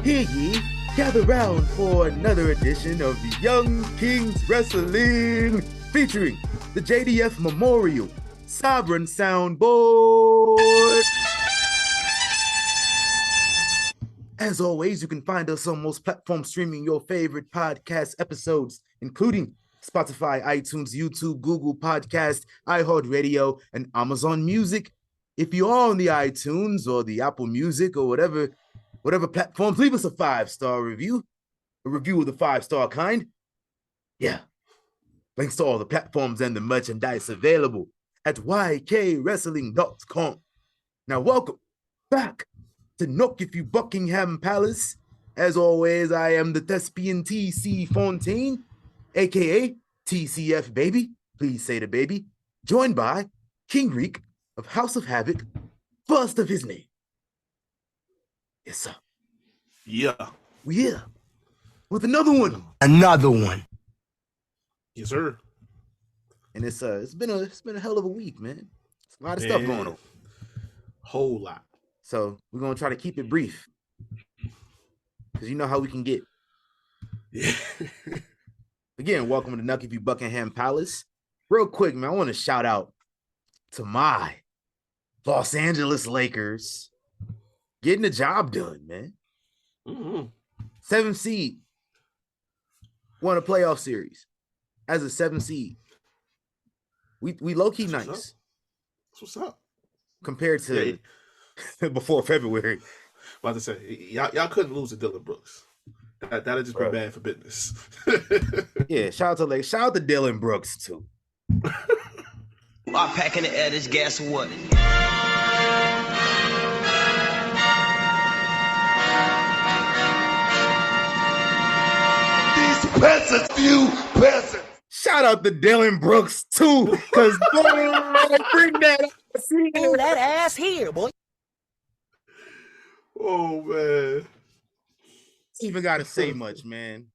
Hear ye, gather round for another edition of the Young Kings Wrestling, featuring the JDF Memorial Sovereign Soundboard. As always, you can find us on most platforms streaming your favorite podcast episodes, including Spotify, iTunes, YouTube, Google Podcast, iHeartRadio, and Amazon Music. If you are on the iTunes or the Apple Music or whatever platforms, leave us a 5-star review, a review of the 5-star kind. Yeah. Links to all the platforms and the merchandise available at ykwrestling.com. Now, welcome back to Nokifu Buckingham Palace. As always, I am the thespian TC Fontaine, aka TCF Baby. Please say the baby. Joined by King Reek of House of Havoc, first of his name. Yes, sir. Yeah. We here with another one. Another one. Yes, sir. And it's been a hell of a week, man. It's a lot of stuff going on. Whole lot. So we're gonna try to keep it brief. Because you know how we can get. Yeah. Again, welcome to Nucky View Buckingham Palace. Real quick, man, I want to shout out to my Los Angeles Lakers getting the job done, man. Mm-hmm. 7th seed. Won a playoff series as a 7th seed. We low-key nice. That's what's up. Compared to before February. About to say, y'all couldn't lose to Dylan Brooks. That'd just be bad for business. Yeah, shout out to Dylan Brooks too. I'm packing the edits, guess what? These peasants, you peasants. Shout out to Dylan Brooks too, because bring that ass here, boy. Oh man. Even gotta say much, man.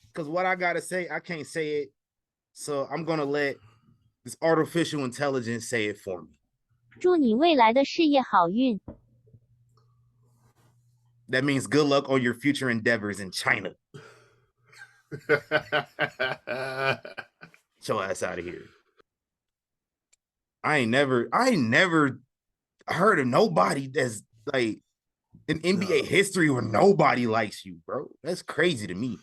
Because what I gotta say, I can't say it. So I'm gonna let this artificial intelligence say it for me. 祝你未来的事业好运. That means good luck on your future endeavors in China. Get your ass out of here. I ain't never heard of nobody that's like in NBA history where nobody likes you, bro. That's crazy to me.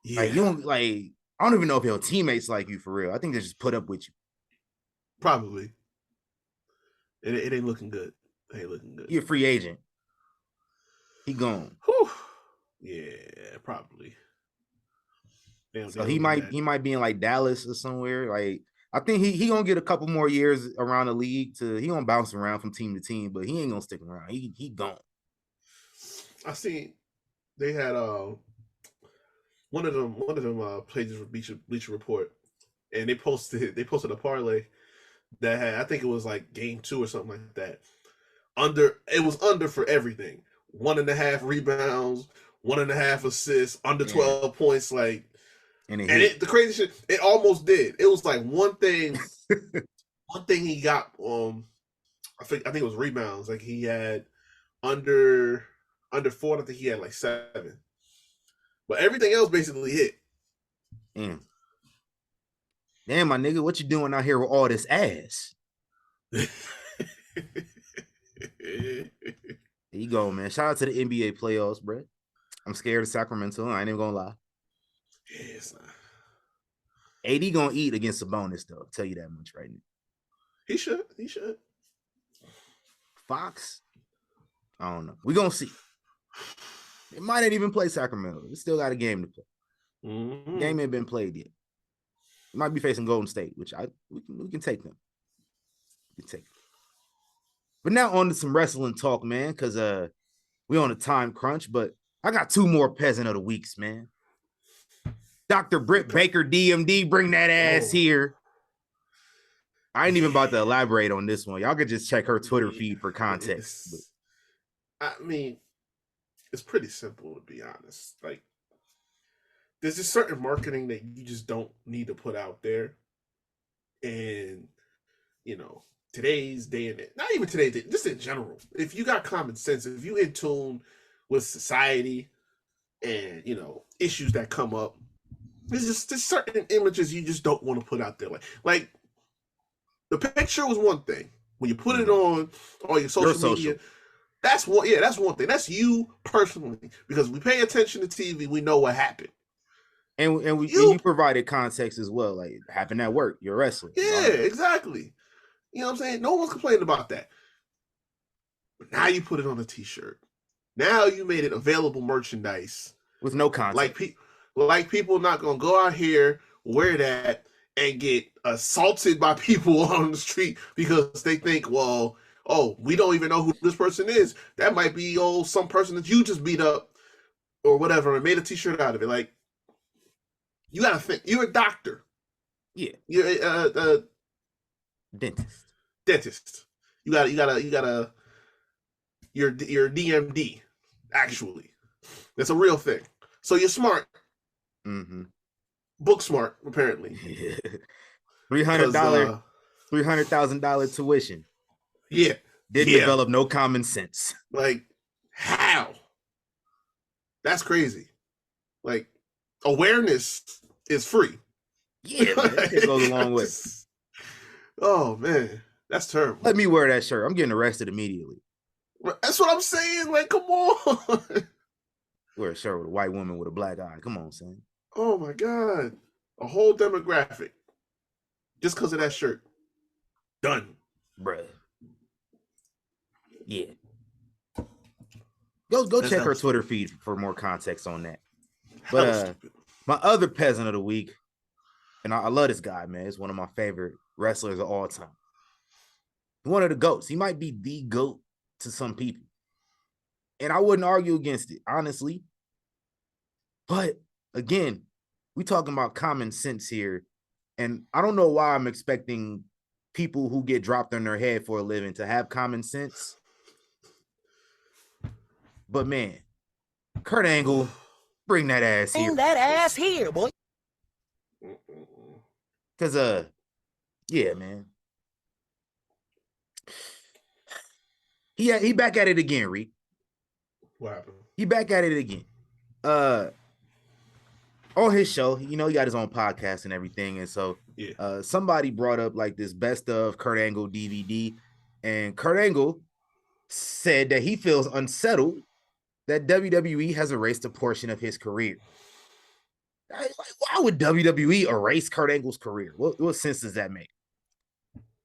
Yeah. Like, you don't like, I don't even know if your teammates like you for real. I think they just put up with you. Probably. It ain't looking good. It ain't looking good. You're a free agent. He gone. Whew. Yeah, probably. Damn, so he might be in like Dallas or somewhere. Like, I think he gonna get a couple more years around the league. He gonna bounce around from team to team, but he ain't gonna stick around. He gone. I seen they had one of them pages for Bleacher Report, and they posted a parlay that had, I think it was like game 2 or something like that. It was under for everything. 1.5 rebounds, 1.5 assists, under 12 points, like. The crazy shit, it almost did. It was like one thing he got. I think it was rebounds. Like he had under 4. I think he had like 7. But everything else basically hit. Damn, my nigga, what you doing out here with all this ass? There you go, man. Shout out to the NBA playoffs, bro. I'm scared of Sacramento. I ain't even gonna lie. Yes. AD gonna eat against Sabonis, though. I'll tell you that much right now. He should. Fox? I don't know. We're gonna see. It might not even play Sacramento. It still got a game to play. Mm-hmm. Game ain't been played yet. It might be facing Golden State, which we can take them. We can take them. But now on to some wrestling talk, man, because we on a time crunch, but I got 2 more peasant of the weeks, man. Dr. Britt Baker, DMD, bring that ass here. I ain't even about to elaborate on this one. Y'all could just check her Twitter feed for context. I mean, it's pretty simple, to be honest. Like, there's just certain marketing that you just don't need to put out there. And, you know, today's day and not even today's day, just in general, if you got common sense, if you in tune with society and, you know, issues that come up, there's certain images you just don't want to put out there. Like the picture was one thing. When you put it on all your social media, that's one thing. That's you personally. Because we pay attention to TV, we know what happened. And you provided context as well. Like, happened at work, you're a wrestler. Yeah, exactly. You know what I'm saying? No one's complaining about that. But now you put it on a t-shirt. Now you made it available merchandise. With no context. Like people not gonna go out here, wear that, and get assaulted by people on the street because they think, well, oh, we don't even know who this person is. That might be some person that you just beat up or whatever and made a t-shirt out of it. Like, you gotta think. You're a doctor. Yeah. You're a dentist. You're DMD. Actually, that's a real thing. So you're smart. Mm-hmm. Book smart, apparently. $300,000 tuition. Yeah. Didn't develop no common sense. Like, how? That's crazy. Like, awareness is free. Yeah, man, it goes a long way. Oh, man. That's terrible. Let me wear that shirt. I'm getting arrested immediately. That's what I'm saying. Like, come on. Wear a shirt with a white woman with a black eye. Come on, son. Oh, my God. A whole demographic. Just because of that shirt. Done. Bruh. Yeah. Go check her Twitter feed for more context on that. But my other peasant of the week, and I love this guy, man. He's one of my favorite wrestlers of all time. One of the GOATs. He might be the GOAT to some people. And I wouldn't argue against it, honestly. But again, we talking about common sense here. And I don't know why I'm expecting people who get dropped on their head for a living to have common sense. But man, Kurt Angle, bring that ass here. Bring that ass here, boy. Because, yeah, man. He back at it again, Reed. What happened? He back at it again. On his show, you know, he got his own podcast and everything. And so somebody brought up like this best of Kurt Angle DVD. And Kurt Angle said that he feels unsettled that WWE has erased a portion of his career. Like, why would WWE erase Kurt Angle's career? What sense does that make?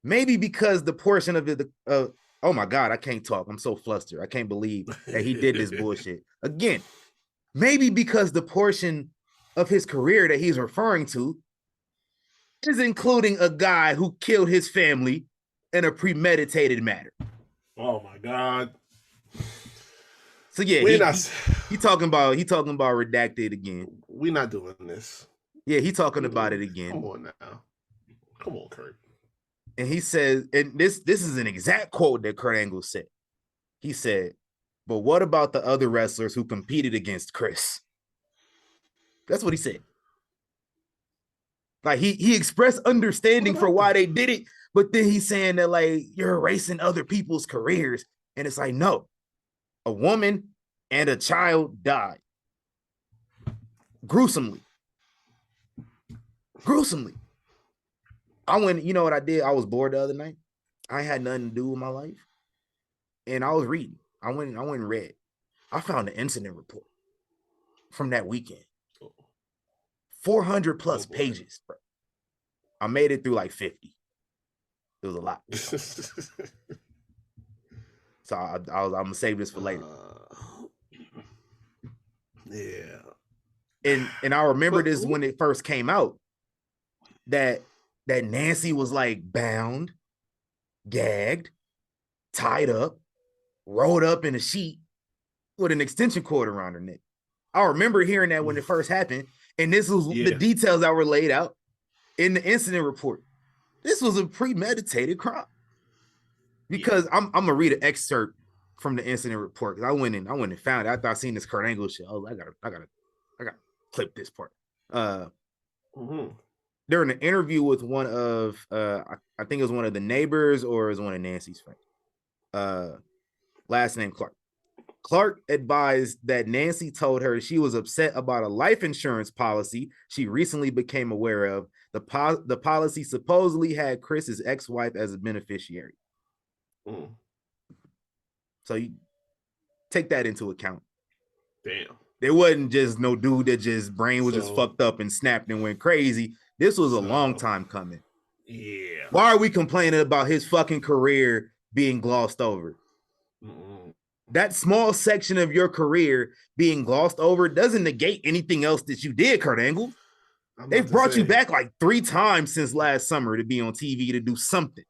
Maybe because the portion of it, oh my God, I can't talk. I'm so flustered. I can't believe that he did this bullshit. Again, maybe because the portion of his career that he's referring to is including a guy who killed his family in a premeditated manner. Oh my God. So yeah, he talking about redacted again. We're not doing this. Yeah, he talking about it again. Come on now. Come on, Kurt. And he says, and this is an exact quote that Kurt Angle said. He said, but what about the other wrestlers who competed against Chris? That's what he said. Like he expressed understanding for why they did it, but then he's saying that like you're erasing other people's careers. And it's like, no, a woman and a child died. Gruesomely. I went, you know what I did? I was bored the other night. I had nothing to do with my life. And I was reading. I went and read. I found an incident report from that weekend. 400 plus pages, bro. I made it through like 50. It was a lot. So I'm gonna save this for later. Yeah. And I remember this when it first came out. That Nancy was like bound, gagged, tied up, rolled up in a sheet with an extension cord around her neck. I remember hearing that when it first happened. And this was the details that were laid out in the incident report. This was a premeditated crime. Because I'm gonna read an excerpt from the incident report. Because I went and found it after I seen this Kurt Angle shit. Oh, I gotta clip this part. During an interview with one of I think it was one of the neighbors or it was one of Nancy's friends. Last name Clark. Clark advised that Nancy told her she was upset about a life insurance policy she recently became aware of. The policy supposedly had Chris's ex-wife as a beneficiary. So you take that into account. Damn. There wasn't just no dude that just brain was just fucked up and snapped and went crazy. This was a long time coming. Yeah. Why are we complaining about his fucking career being glossed over? That small section of your career being glossed over doesn't negate anything else that you did, Kurt Angle. They've brought you back like 3 times since last summer to be on TV to do something.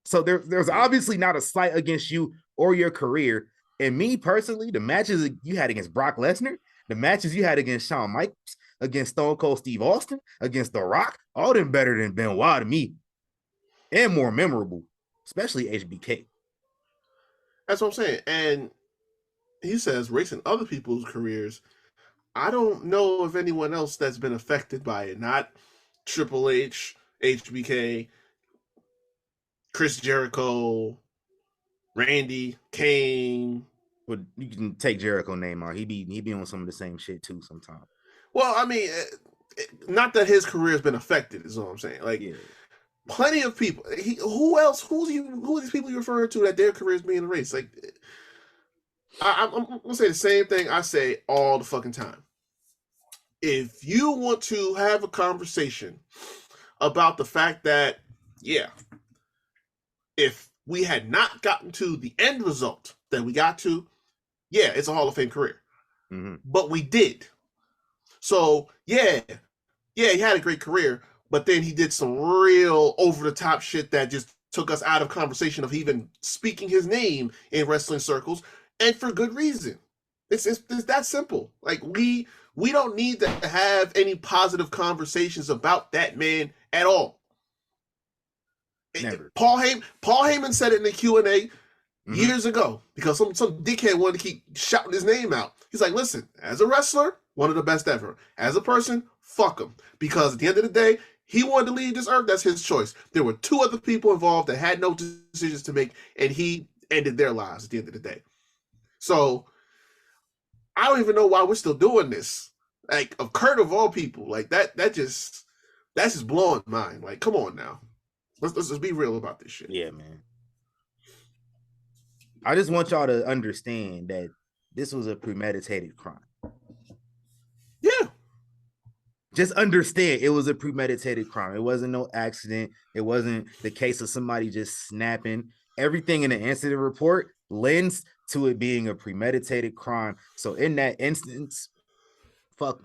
So there's obviously not a slight against you or your career. And me personally, the matches you had against Brock Lesnar, the matches you had against Shawn Michaels, against Stone Cold Steve Austin, against The Rock, all them better than Benoit to me. And more memorable, especially HBK. That's what I'm saying. And he says racing other people's careers. I don't know of anyone else that's been affected by it. Not Triple H, HBK, Chris Jericho, Randy, Kane. But you can take Jericho name out. He be on some of the same shit too sometimes. Well, I mean, not that his career has been affected is what I'm saying. Like, plenty of people. Who else? Who are these people you referring to that their careers being erased? Like, I'm gonna say the same thing I say all the fucking time. If you want to have a conversation about the fact that, if we had not gotten to the end result that we got to, it's a Hall of Fame career. But we did. So, he had a great career, but then he did some real over-the-top shit that just took us out of conversation of even speaking his name in wrestling circles, and for good reason. It's that simple. Like, we don't need to have any positive conversations about that man at all. Never. Paul Heyman said it in the Q&A years ago because some dickhead wanted to keep shouting his name out. He's like, listen, as a wrestler, one of the best ever. As a person, fuck him. Because at the end of the day, he wanted to leave this earth. That's his choice. There were 2 other people involved that had no decisions to make, and he ended their lives at the end of the day. So I don't even know why we're still doing this. Like, of Kurt of all people, like that's just blowing mine. Like, come on now. Let's just be real about this shit. Yeah, man. I just want y'all to understand that this was a premeditated crime. Yeah. Just understand it was a premeditated crime. It wasn't no accident. It wasn't the case of somebody just snapping. Everything in the incident report lends to it being a premeditated crime. So in that instance, fuck.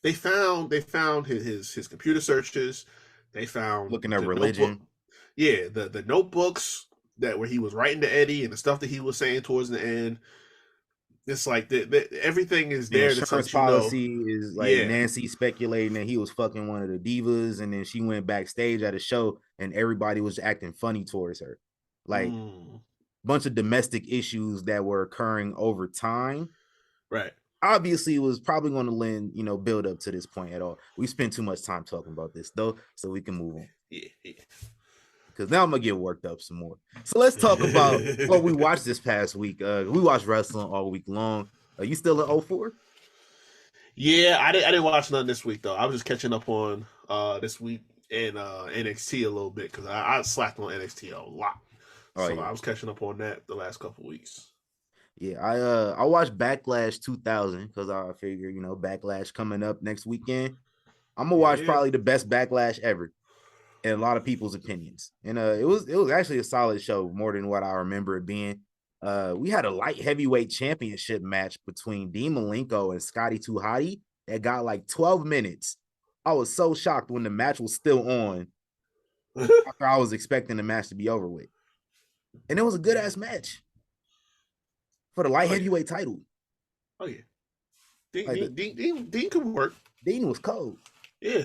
They found his computer searches. They found looking at religion. The notebooks that where he was writing to Eddie and the stuff that he was saying towards the end. It's like everything is there. The insurance policy is like Nancy speculating that he was fucking one of the divas, and then she went backstage at a show and everybody was acting funny towards her. Like bunch of domestic issues that were occurring over time. Right. Obviously, it was probably going to lend, build up to this point at all. We spent too much time talking about this, though, so we can move on. Yeah. Because now I'm going to get worked up some more. So let's talk about what we watched this past week. We watched wrestling all week long. Are you still at 04? Yeah, I didn't watch none this week, though. I was just catching up on this week in NXT a little bit because I slacked on NXT a lot. I was catching up on that the last couple of weeks. Yeah, I watched Backlash 2000 because I figure, Backlash coming up next weekend. I'm gonna watch probably the best Backlash ever, in a lot of people's opinions. And it was actually a solid show, more than what I remember it being. We had a light heavyweight championship match between Dean Malenko and Scotty 2 Hotty that got like 12 minutes. I was so shocked when the match was still on after I was expecting the match to be over with. And it was a good ass match for the light heavyweight title. Oh yeah, Dean can work. Dean was cold. Yeah.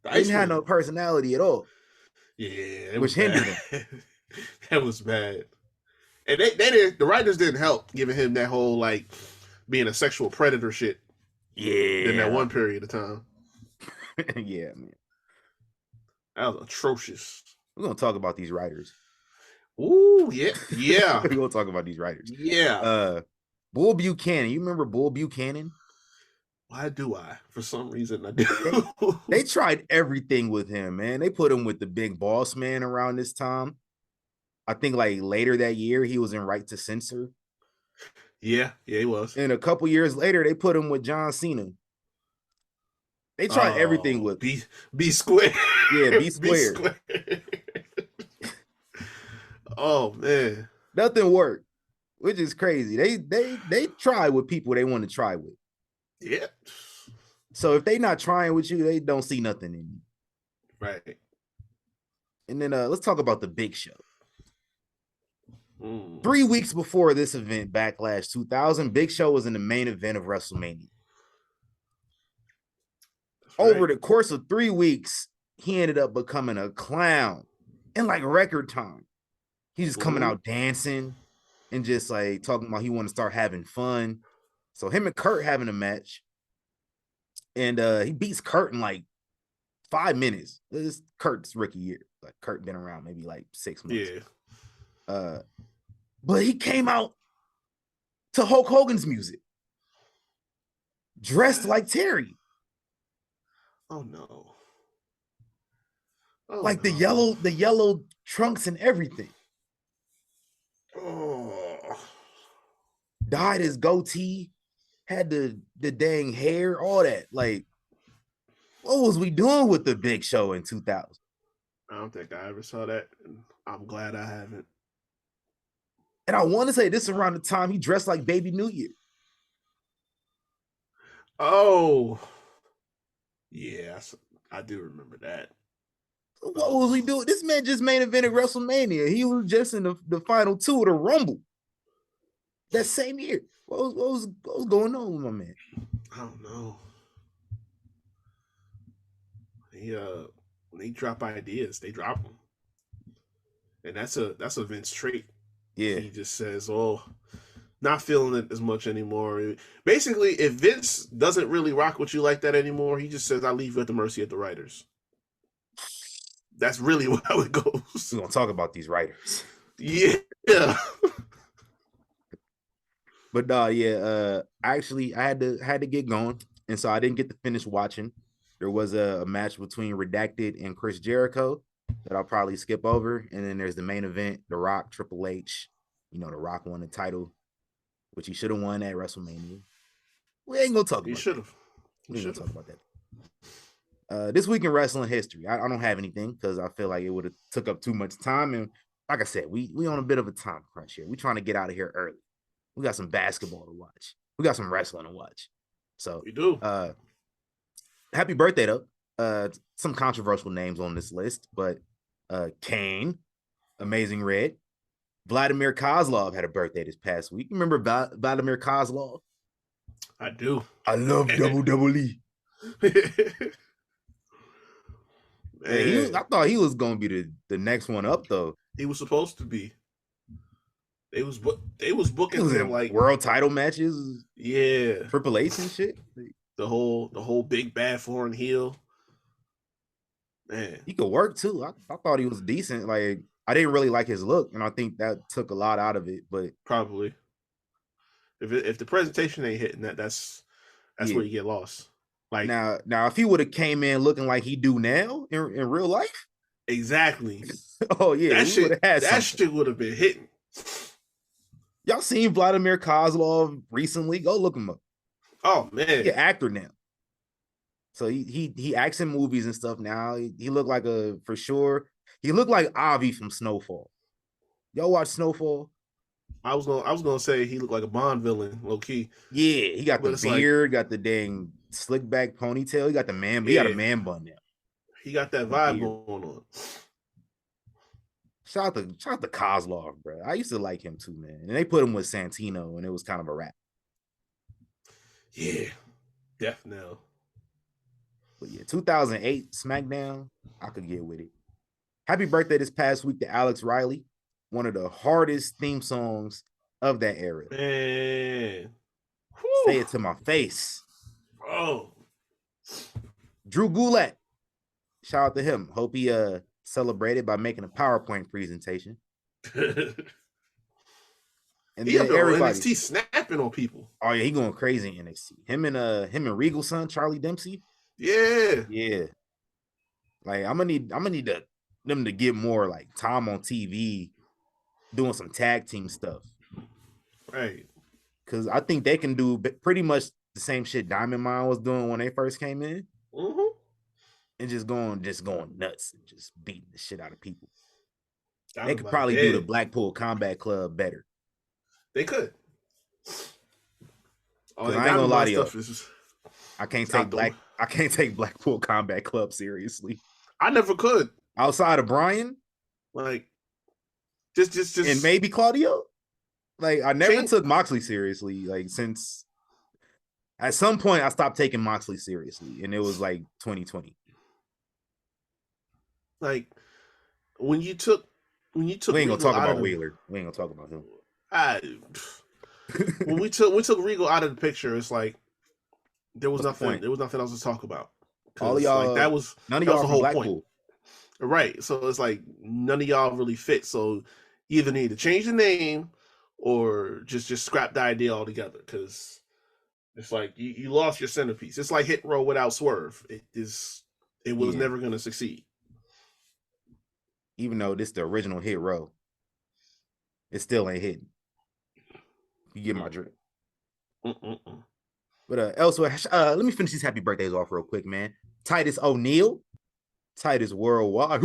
The Didn't have Iceman. no personality at all. Yeah, it Which was hindered bad. That was bad. And they didn't. The writers didn't help giving him that whole like being a sexual predator shit. Yeah. In that one period of time. Yeah, man. That was atrocious. We're gonna talk about these writers. Ooh, yeah. We're gonna talk about these writers. Yeah. Bull Buchanan. You remember Bull Buchanan? Why do I? For some reason, I do. They tried everything with him, man. They put him with the Big Boss Man around this time. I think like later that year, he was in Right to Censor. Yeah, he was. And a couple years later, they put him with John Cena. They tried everything with B Square. Yeah, B Square. Oh man, nothing worked, which is crazy. They try with people they want to try with. Yeah. So if they not trying with you, they don't see nothing in you. Right. And then let's talk about the Big Show. 3 weeks before this event, Backlash 2000, Big Show was in the main event of WrestleMania. Over the course of 3 weeks, he ended up becoming a clown in like record time. He's just coming out dancing and just like talking about he want to start having fun. So him and Kurt having a match. And he beats Kurt in like 5 minutes. This is Kurt's rookie year. Like Kurt been around maybe like 6 months. Yeah. But he came out to Hulk Hogan's music. Dressed like Terry. Oh no. Like the yellow trunks and everything. Oh. Dyed his goatee, had the dang hair, all that. Like, what was we doing with the Big Show in 2000? I don't think I ever saw that, and I'm glad I haven't. And I want to say this around the time he dressed like Baby New Year. Oh. Yes, I do remember that. What was we doing? This man just main evented WrestleMania. He was just in the final two of the Rumble that same year. What was going on with my man? I don't know. When they drop ideas, they drop them, and that's a Vince trait. Yeah, he just says, "Oh, not feeling it as much anymore." Basically, if Vince doesn't really rock with you like that anymore, he just says, "I leave you at the mercy of the writers." That's really how it goes. We're gonna talk about these writers. Yeah. But actually I had to get going, and so I didn't get to finish watching. There was a match between Redacted and Chris Jericho that I'll probably skip over, and then there's the main event, The Rock, Triple H. You know, The Rock won the title, which he should have won at WrestleMania. We ain't gonna talk about. He should have. We ain't gonna talk about that. This week in wrestling history, I don't have anything because I feel like it would have took up too much time, and like I said, we on a bit of a time crunch here. We trying to get out of here early. We got some basketball to watch. We got some wrestling to watch. So we do. Happy birthday though. Some controversial names on this list, but Kane, Amazing Red, Vladimir Kozlov had a birthday this past week. Remember Vladimir Kozlov? I do. I love WWE. I thought he was gonna be the next one up though. He was supposed to be. They was booking him like world title matches. Yeah, Triple H and shit. The whole big bad foreign heel. Man, he could work too. I thought he was decent. Like I didn't really like his look, and I think that took a lot out of it. But probably if the presentation ain't hitting that's where you get lost. Like now, if he would have came in looking like he do now in real life, exactly. Oh yeah, that shit would have been hitting. Y'all seen Vladimir Kozlov recently? Go look him up. Oh man, he's an actor now. So he acts in movies and stuff now. He looked like for sure. He looked like Avi from Snowfall. Y'all watch Snowfall? I was gonna say he looked like a Bond villain, low key. Yeah, he got the beard, got the dang slick back ponytail. He got the man. Yeah. He got a man bun now. He got that vibe going on. Shout out to Kozlov, bro. I used to like him too, man. And they put him with Santino, and it was kind of a rap. Yeah, definitely. But yeah, 2008 SmackDown, I could get with it. Happy birthday this past week to Alex Riley, one of the hardest theme songs of that era. Man. Say it to my face. Oh. Drew Gulak. Shout out to him. Hope he celebrated by making a PowerPoint presentation. And He then up there on everybody NXT snapping on people. Oh yeah, he going crazy in NXT. Him and Regal's son, Charlie Dempsey. Yeah. Like I'm gonna need them to get more like time on TV, doing some tag team stuff. Right. Because I think they can do pretty much the same shit Diamond Mine was doing when they first came in, and just going nuts and just beating the shit out of people. They could probably do the Blackpool Combat Club better. They could. I ain't gonna lie to you. I can't take Blackpool Combat Club seriously. I never could. Outside of Brian, like just and maybe Claudio. Like I never took Moxley seriously. Like since at some point I stopped taking Moxley seriously, and it was like 2020. Like when you took. We ain't gonna talk about Wheeler. We ain't gonna talk about him. When we took Regal out of the picture, it's like there was nothing. There was nothing else to talk about. All of y'all, like, that was none of y'all the whole Blackpool. point, right? So it's like none of y'all really fit. So you either need to change the name or just scrap the idea altogether. Because it's like you lost your centerpiece. It's like Hit Row without Swerve. It was never going to succeed. Even though this is the original Hit Row, it still ain't hitting. You get my drift. But elsewhere, let me finish these happy birthdays off real quick, man. Titus O'Neil, Titus Worldwide.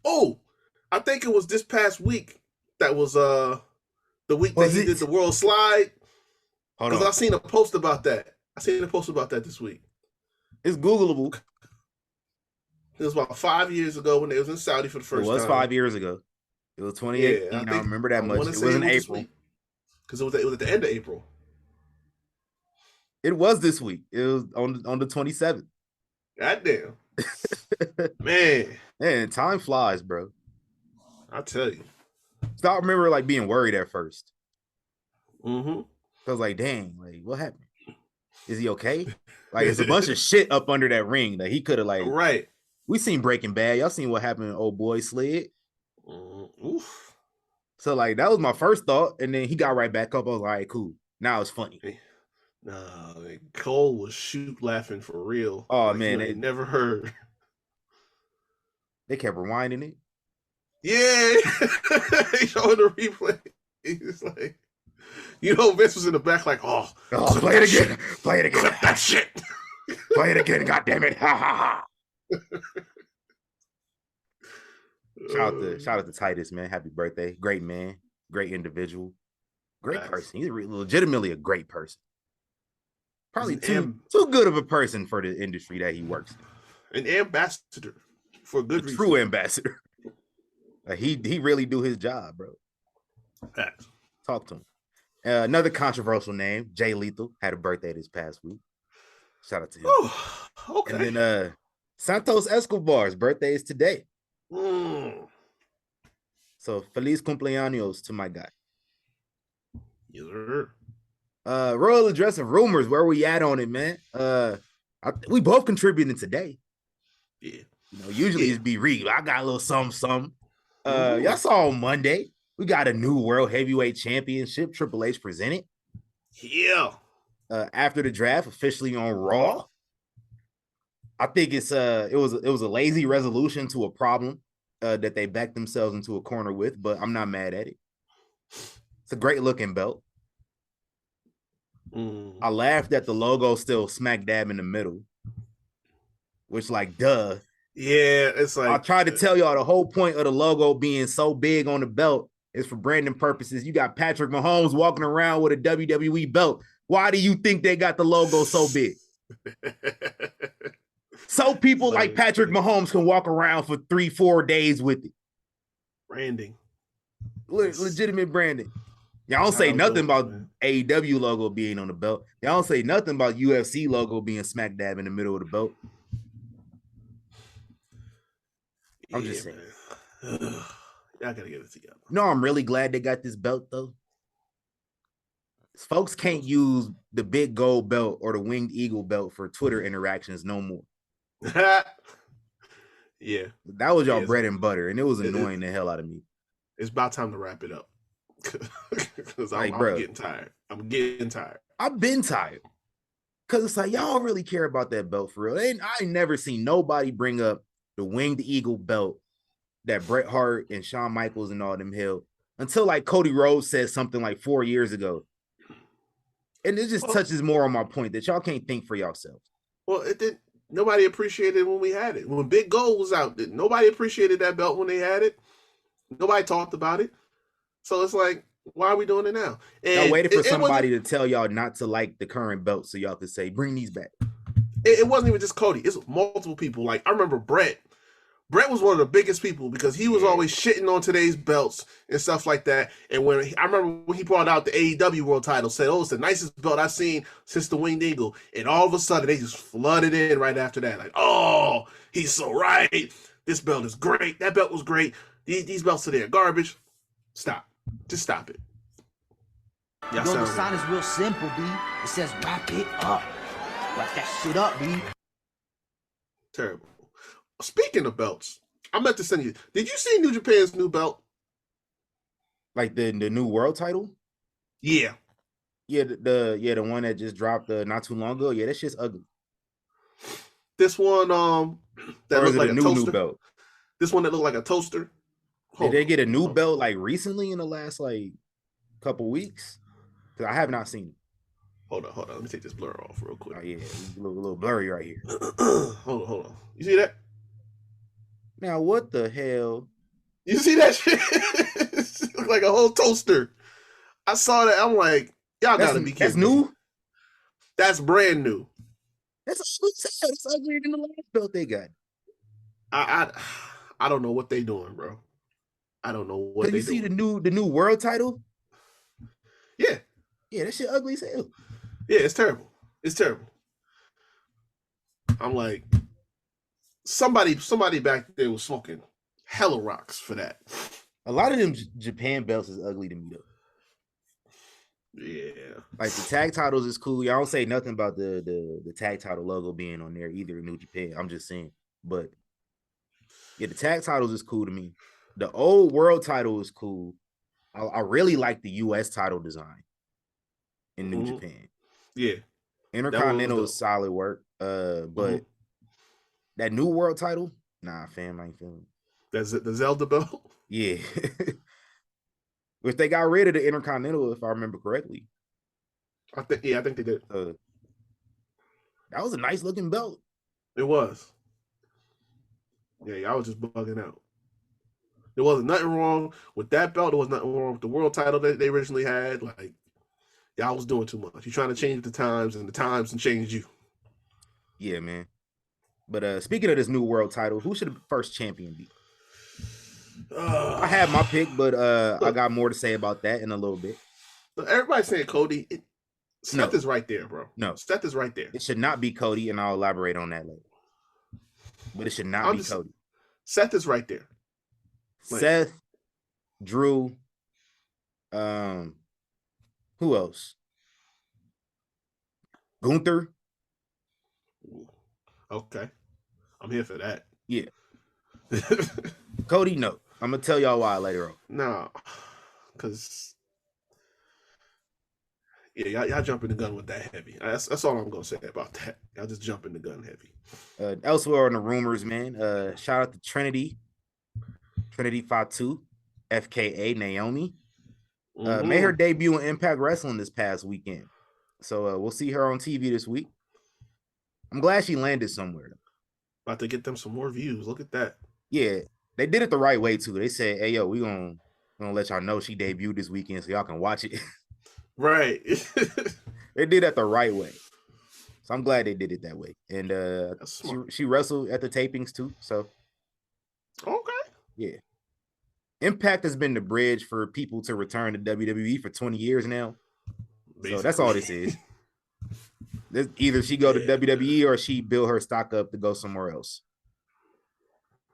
Oh, I think it was this past week. That was the week that he did the World Slide. Because I seen a post about that. This week. It's Googleable. It was about 5 years ago when they was in Saudi for the first time. It was 5 years ago. It was 2018. Yeah, I remember that much. It was in April. Because it was at the end of April. It was this week. It was on the 27th. Goddamn. Man, time flies, bro. I tell you. So I remember like being worried at first. Mm-hmm. I was like, dang, like what happened? Is he okay? Like it's a bunch of shit up under that ring that he could have like. Right. We seen Breaking Bad. Y'all seen what happened to old boy Slid? Oof. So like that was my first thought, and then he got right back up. I was like, cool. Now it's funny. Nah, Cole was shoot laughing for real. Oh like, man, they never heard. They kept rewinding it. Yeah, showing the replay. He's like, Vince was in the back like, oh play it again. Play it again. Clip that shit. Play it again. God damn it. Ha ha ha. Shout out to Titus, man. Happy birthday. Great man. Great individual. Great person. He's legitimately a great person. Probably too good of a person for the industry that he works in. An ambassador for a good reason. True ambassador. He really do his job, bro. Facts. Talk to him. Another controversial name, Jay Lethal, had a birthday this past week. Shout out to him. Okay. And then Santos Escobar's birthday is today. So feliz cumpleaños to my guy. Yes, sir. Royal Address of Rumors, where we at on it, man? We both contributing today. Yeah. Usually it's be Regal. I got a little something. Y'all saw on Monday, we got a new World Heavyweight Championship, Triple H presented. Yeah. After the draft, officially on Raw. I think it was a lazy resolution to a problem that they backed themselves into a corner with, but I'm not mad at it. It's a great looking belt. I laughed at the logo still smack dab in the middle, which like duh. Yeah, it's like I tried to tell y'all the whole point of the logo being so big on the belt is for branding purposes. You got Patrick Mahomes walking around with a WWE belt. Why do you think they got the logo so big? So people like Patrick Mahomes can walk around for 3-4 days with it. Branding. Legitimate branding. Y'all don't say nothing about man. AEW logo being on the belt. Y'all don't say nothing about UFC logo being smack dab in the middle of the belt. I'm just saying. Y'all gotta get it together. No, I'm really glad they got this belt though. Folks can't use the big gold belt or the winged eagle belt for Twitter interactions no more. Yeah. That was y'all bread and butter, and it was annoying the hell out of me. It's about time to wrap it up. Because I'm getting tired. I'm getting tired. I've been tired. Because it's like, y'all really care about that belt for real. And I ain't never seen nobody bring up the winged eagle belt that Bret Hart and Shawn Michaels and all them held until like Cody Rhodes said something like 4 years ago. And it just touches more on my point that y'all can't think for yourselves. Well, it did. Nobody appreciated it when we had it. When Big Gold was out, nobody appreciated that belt when they had it. Nobody talked about it. So it's like, why are we doing it now? And y'all waited for somebody to tell y'all not to like the current belt so y'all could say, bring these back. It wasn't even just Cody. It's multiple people. Like, I remember Bret. Bret was one of the biggest people because he was always shitting on today's belts and stuff like that. And I remember when he brought out the AEW World Title, said, "Oh, it's the nicest belt I've seen since the Winged Eagle." And all of a sudden, they just flooded in right after that. Like, "Oh, he's so right. This belt is great. That belt was great. These belts are there garbage." Stop. Just stop it. Yo, the sign is real simple, B. It says wrap it up. Wrap that shit up, B. Terrible. Speaking of belts, I meant to send you. Did you see New Japan's new belt? Like the new world title? Yeah. Yeah, the one that just dropped not too long ago. Yeah, that shit's ugly. This one, that looked like a toaster. New belt. This one that looked like a toaster. Did they get a new belt like recently in the last like couple weeks? Because I have not seen it. Hold on. Let me take this blur off real quick. Oh yeah, it's a little blurry right here. hold on. You see that? Now what the hell? You see that shit? It looked like a whole toaster. I saw that. I'm like, y'all gotta be kidding. That's new? That's brand new. That's uglier than the last belt they got. I don't know what they doing, bro. I don't know what they doing. You see the new world title? Yeah. Yeah, that shit ugly as hell. Yeah, it's terrible. It's terrible. I'm like, somebody back there was smoking hella rocks for that. A lot of them Japan belts is ugly to me though. Yeah. Like the tag titles is cool. Y'all don't say nothing about the tag title logo being on there either in New Japan. I'm just saying. But yeah, the tag titles is cool to me. The old world title is cool. I really like the US title design in New Japan. Yeah. Intercontinental is solid work. But that new world title, nah, fam, I ain't feeling it. That's it, the Zelda belt? Yeah. Which they got rid of the Intercontinental, if I remember correctly. I think they did. That was a nice looking belt. It was. Yeah, I was just bugging out. There wasn't nothing wrong with that belt. There was nothing wrong with the world title that they originally had. Like, y'all was doing too much. You're trying to change the times, and the times and change you. Yeah, man. But speaking of this new world title, who should the first champion be? I have my pick, but I got more to say about that in a little bit. Everybody's saying Cody. Seth is right there, bro. No. Seth is right there. It should not be Cody, and I'll elaborate on that later. But it should not be Cody. Seth is right there. Seth, Drew, who else? Gunther. Okay. I'm here for that. Yeah. Cody, no. I'm going to tell y'all why later on. No. Because, yeah, y'all jumping the gun with that heavy. That's all I'm going to say about that. Y'all just jumping the gun heavy. Elsewhere on the rumors, man, shout out to Trinity Fatu, FKA Naomi. Made her debut in Impact Wrestling this past weekend. So we'll see her on TV this week. I'm glad she landed somewhere. About to get them some more views. Look at that. Yeah, they did it the right way too. They said, "Hey, yo, we gonna let y'all know she debuted this weekend, so y'all can watch it." Right. They did it the right way. So I'm glad they did it that way. And she wrestled at the tapings too. So okay. Yeah. Impact has been the bridge for people to return to WWE for 20 years now. Basically. So that's all this is. Either she go to WWE or she build her stock up to go somewhere else.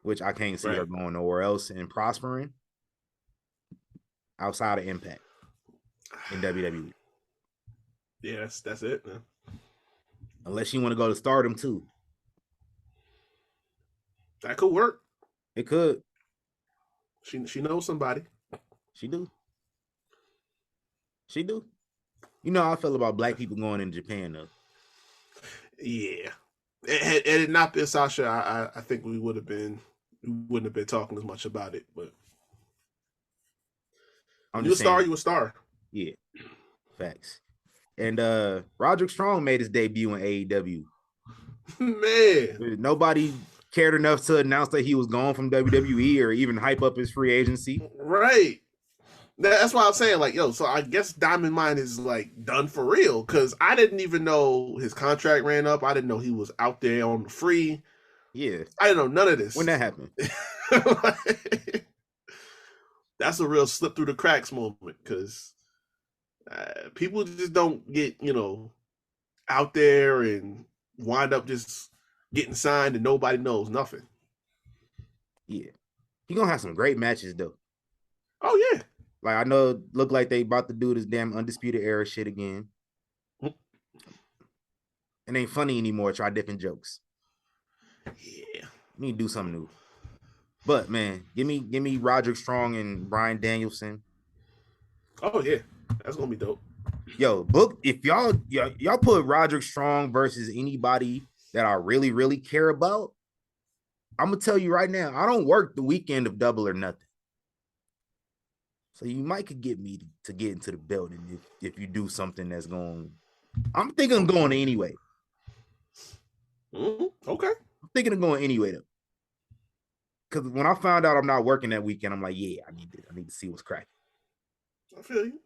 Which I can't see her going nowhere else and prospering outside of Impact in WWE. Yeah, that's it, man. Unless you want to go to Stardom too. That could work. It could. She knows somebody. She do. You know how I feel about black people going in Japan though. Yeah. Had it not been Sasha, I think we wouldn't have been talking as much about it. But you a star. Yeah. Facts. And Roderick Strong made his debut in AEW. Man. Nobody cared enough to announce that he was gone from WWE or even hype up his free agency. Right. That's why I'm saying, like, yo, so I guess Diamond Mine is like done for real, because I didn't even know his contract ran up. I didn't know he was out there on the free. Yeah. I didn't know none of this. When that happened. That's a real slip through the cracks moment, because people just don't get, out there and wind up just getting signed and nobody knows nothing. Yeah. He gonna have some great matches though. Oh yeah. Like I know it look like they about to do this damn Undisputed Era shit again. It ain't funny anymore. Try different jokes. Yeah. We need to do something new. But man, give me Roderick Strong and Bryan Danielson. Oh yeah. That's gonna be dope. Yo, book if y'all put Roderick Strong versus anybody that I really, really care about. I'm gonna tell you right now, I don't work the weekend of Double or Nothing. So you might could get me to get into the building if you do something that's going. I'm thinking of going anyway. Okay. I'm thinking of going anyway though. Because when I found out I'm not working that weekend, I'm like, yeah, I need to see what's cracking. I feel you.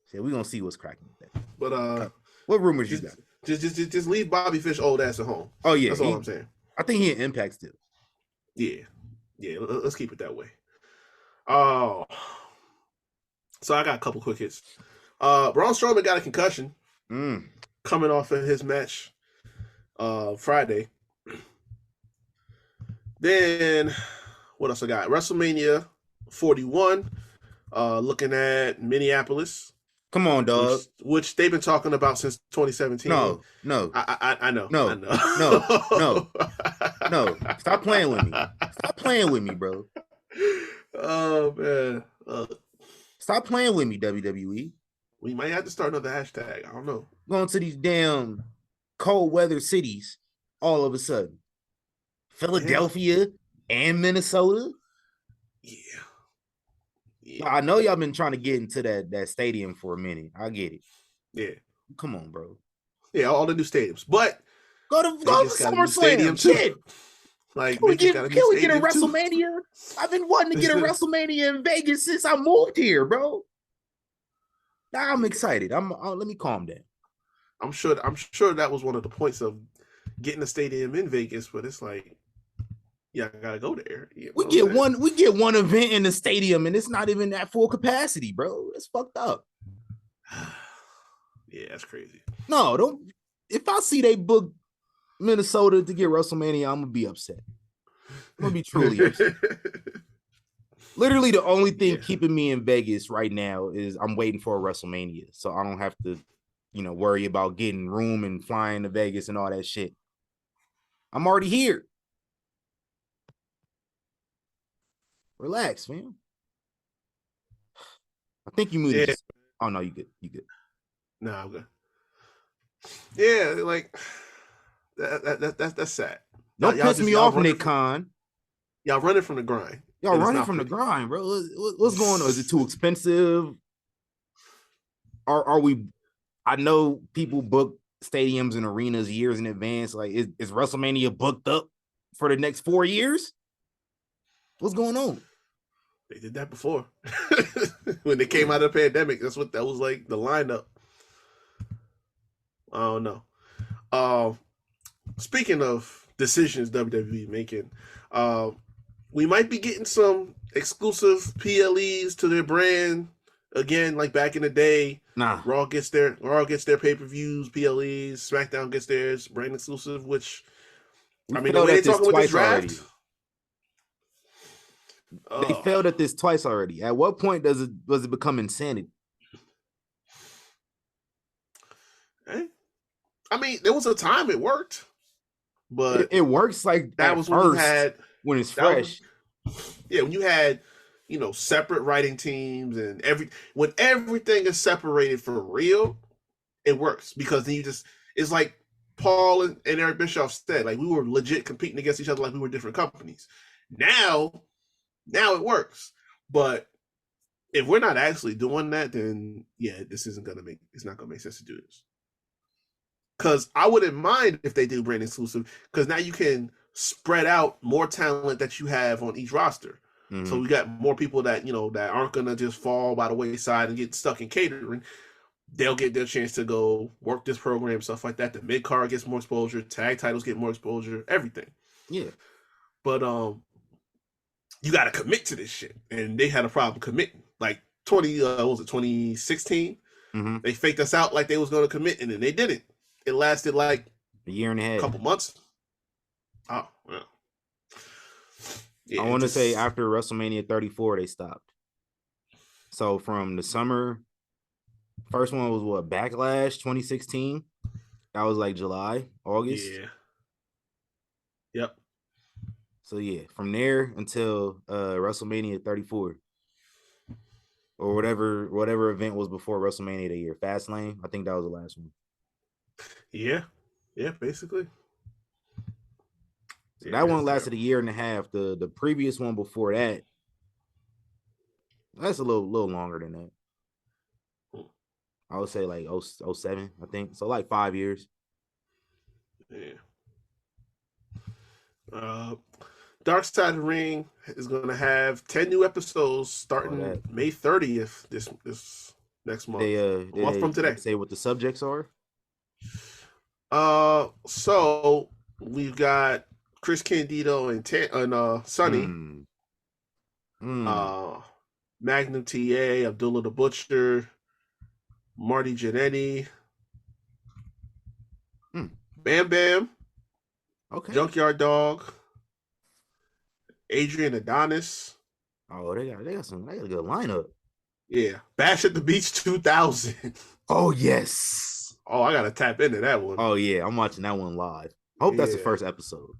So we're gonna see what's cracking with that. But what rumors you got? Just leave Bobby Fish old ass at home. Oh yeah, that's all I'm saying. I think he in Impact still. Yeah. Let's keep it that way. Oh, so I got a couple quick hits. Braun Strowman got a concussion coming off of his match Friday. Then what else I got? WrestleMania 41. Looking at Minneapolis. Come on, dog. Which they've been talking about since 2017. No. I know. No. Stop playing with me. Stop playing with me, bro. Oh man. Stop playing with me, WWE. We might have to start another hashtag. I don't know. Going to these damn cold weather cities all of a sudden. Philadelphia and Minnesota. Yeah. I know y'all been trying to get into that stadium for a minute. I get it. Yeah. Come on, bro. Yeah, all the new stadiums. But go to SummerSlam. Shit. Like, can we get a WrestleMania? I've been wanting to get a WrestleMania in Vegas since I moved here, bro. Now I'm excited. Let me calm down. I'm sure that was one of the points of getting a stadium in Vegas, but it's like, yeah, I gotta go there. We get one event in the stadium, and it's not even at full capacity, bro. It's fucked up. Yeah, that's crazy. No, don't. If I see they book Minnesota to get WrestleMania, I'm gonna be upset. I'm gonna be truly upset. Literally, the only thing keeping me in Vegas right now is I'm waiting for a WrestleMania, so I don't have to, worry about getting room and flying to Vegas and all that shit. I'm already here. Relax, man. I think you moved. Oh no, you good. Nah, I'm good. Yeah, like that's sad. Don't piss me off, Nick Khan. Y'all running from the grind. Y'all running from the grind, bro. What's going on? Is it too expensive? Are we? I know people book stadiums and arenas years in advance. Like, is WrestleMania booked up for the next 4 years? What's going on? They did that before. When they came out of the pandemic, that was like the lineup. I don't know. Speaking of decisions WWE making, we might be getting some exclusive PLEs to their brand again, like back in the day. Nah. Raw gets their pay-per-views, PLEs. SmackDown gets theirs brand exclusive. Which I mean, the way they're talking with this draft. They failed at this twice already. At what point does it become insanity? I mean, there was a time it worked, but it works like that was when you had when it's fresh. When you had separate writing teams and when everything is separated for real, it works because then it's like Paul and Eric Bischoff said, like we were legit competing against each other like we were different companies. Now it works, but if we're not actually doing that, then it's not gonna make sense to do this. Because I wouldn't mind if they do brand exclusive, because now you can spread out more talent that you have on each roster. Mm-hmm. So we got more people that that aren't gonna just fall by the wayside and get stuck in catering. They'll get their chance to go work this program, stuff like that. The mid card gets more exposure, tag titles get more exposure, everything. Yeah. But you got to commit to this shit, and they had a problem committing. Like 2016? Mm-hmm. They faked us out like they was going to commit, and then they didn't. It lasted like a year and a half, a couple months. Oh, well. Yeah, I want to say after WrestleMania 34, they stopped. So from the summer, first one was what, Backlash 2016? That was like July, August. Yeah. Yep. So yeah, from there until WrestleMania 34. Or whatever event was before WrestleMania that year. Fastlane, I think that was the last one. Yeah. Yeah, basically. So that one lasted a year and a half. The previous one before that, that's a little longer than that. I would say like 07, I think. So like 5 years. Yeah. Dark Side of the Ring is going to have 10 new episodes starting May 30th this next month. A month from today. Say what the subjects are? So we've got Chris Candido and Sonny. Magnum TA, Abdullah the Butcher, Marty Jannetty, Bam Bam, okay, Junkyard Dog, Adrian Adonis. Oh, they got a good lineup. Yeah, Bash at the Beach 2000. Oh yes. Oh, I gotta tap into that one. Oh yeah, I'm watching that one live. I hope that's the first episode.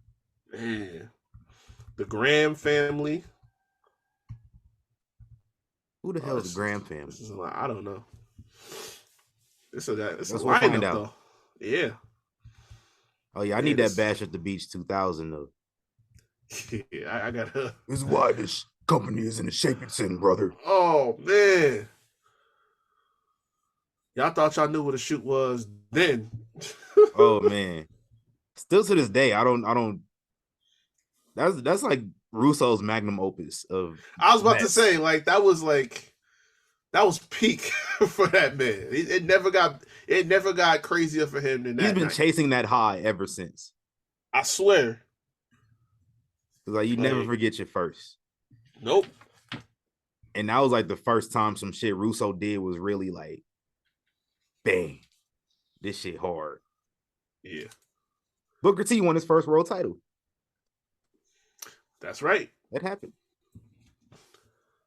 Man, the Graham family. Who the hell is the Graham family? I don't know. It's a lineup find out. Though. Yeah. Oh yeah, I need that Bash at the Beach 2000 though. Yeah, I gotta. This is why this company is in a shape it's in, brother. Oh man, y'all thought y'all knew what a shoot was then. Oh man, still to this day, I don't. That's like Russo's magnum opus of. I was about to say that was peak for that man. It never got crazier for him than that. He's been chasing that high ever since. I swear. Because you never forget your first. Nope. And that was like the first time some shit Russo did was really like, bang, this shit hard. Yeah. Booker T won his first world title. That's right. That happened.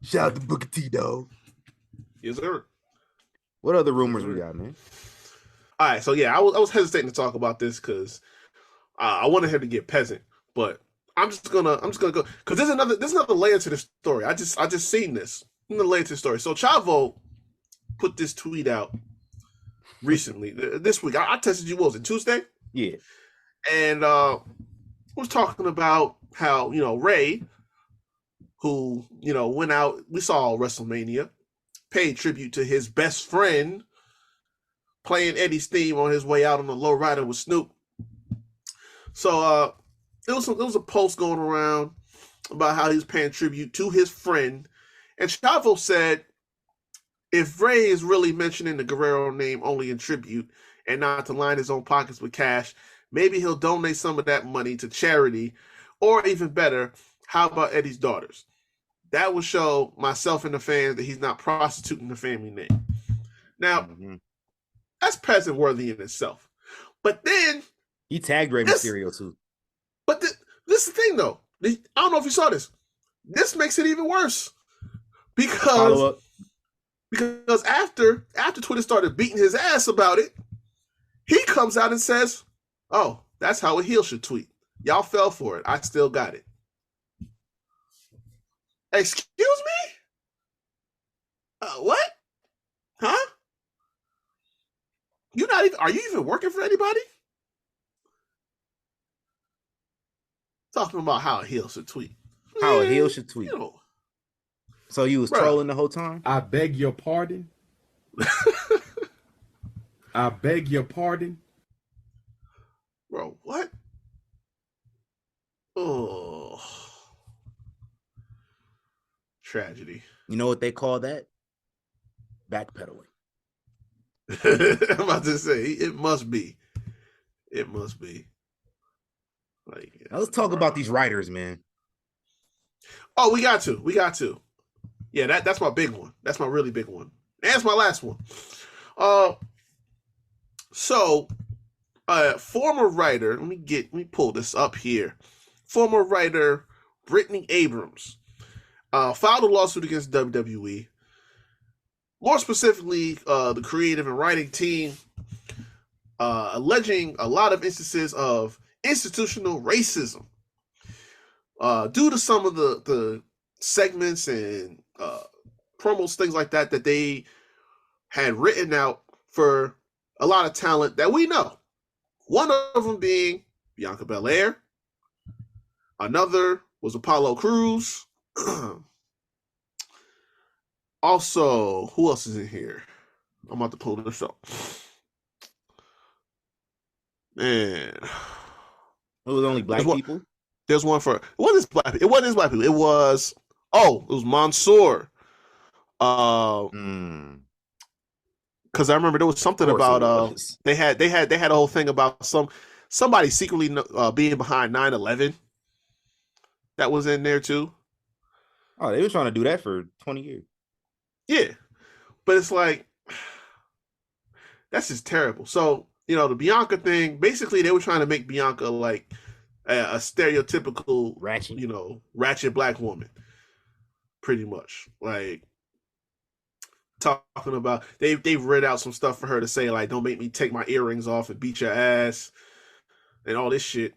Shout out to Booker T, dog. Yes, sir. What other rumors we got, man? All right, so yeah, I was hesitating to talk about this because I wanted him to get Peasant, but I'm just gonna go because there's another layer to the story. I just seen this in the layer to the story. So Chavo put this tweet out recently this week. I texted you. What was it, Tuesday? Yeah. And was talking about how Ray, who went out. We saw WrestleMania, paid tribute to his best friend, playing Eddie's theme on his way out on the lowrider with Snoop. So there was a post going around about how he was paying tribute to his friend, and Chavo said, if Ray is really mentioning the Guerrero name only in tribute and not to line his own pockets with cash, maybe he'll donate some of that money to charity, or even better, How about Eddie's daughters? That would show myself and the fans that he's not prostituting the family name. Now, that's peasant worthy in itself. But then he tagged Rey Mysterio too. But this is the thing, though. I don't know if you saw this. This makes it even worse because after Twitter started beating his ass about it, he comes out and says, "Oh, that's how a heel should tweet. Y'all fell for it. I still got it." Excuse me? What? Huh? Are you even working for anybody? Talking about how a heel should tweet. How a heel should tweet. So you was trolling the whole time? I beg your pardon. I beg your pardon. Bro, what? Oh. Tragedy. You know what they call that? Backpedaling. I'm about to say, it must be. It must be. Like, now let's talk about these writers, man. Oh, we got to. Yeah, that's my big one. That's my really big one. And that's my last one. Former writer, let me pull this up here. Former writer Brittany Abrams filed a lawsuit against WWE. More specifically, the creative and writing team, alleging a lot of instances of institutional racism due to some of the segments and promos, things like that they had written out for a lot of talent that we know. One of them being Bianca Belair. Another was Apollo Crews. Also, who else is in here? I'm about to pull this up. Man. It was only black people? There's one for... It wasn't black people. It was Mansoor. Because I remember there was something about... They had a whole thing about somebody secretly being behind 9/11. That was in there too. Oh, they were trying to do that for 20 years. Yeah. But it's like, that's just terrible. So, the Bianca thing, basically they were trying to make Bianca like a stereotypical ratchet black woman. Pretty much. Like, talking about, they've read out some stuff for her to say, like, don't make me take my earrings off and beat your ass and all this shit.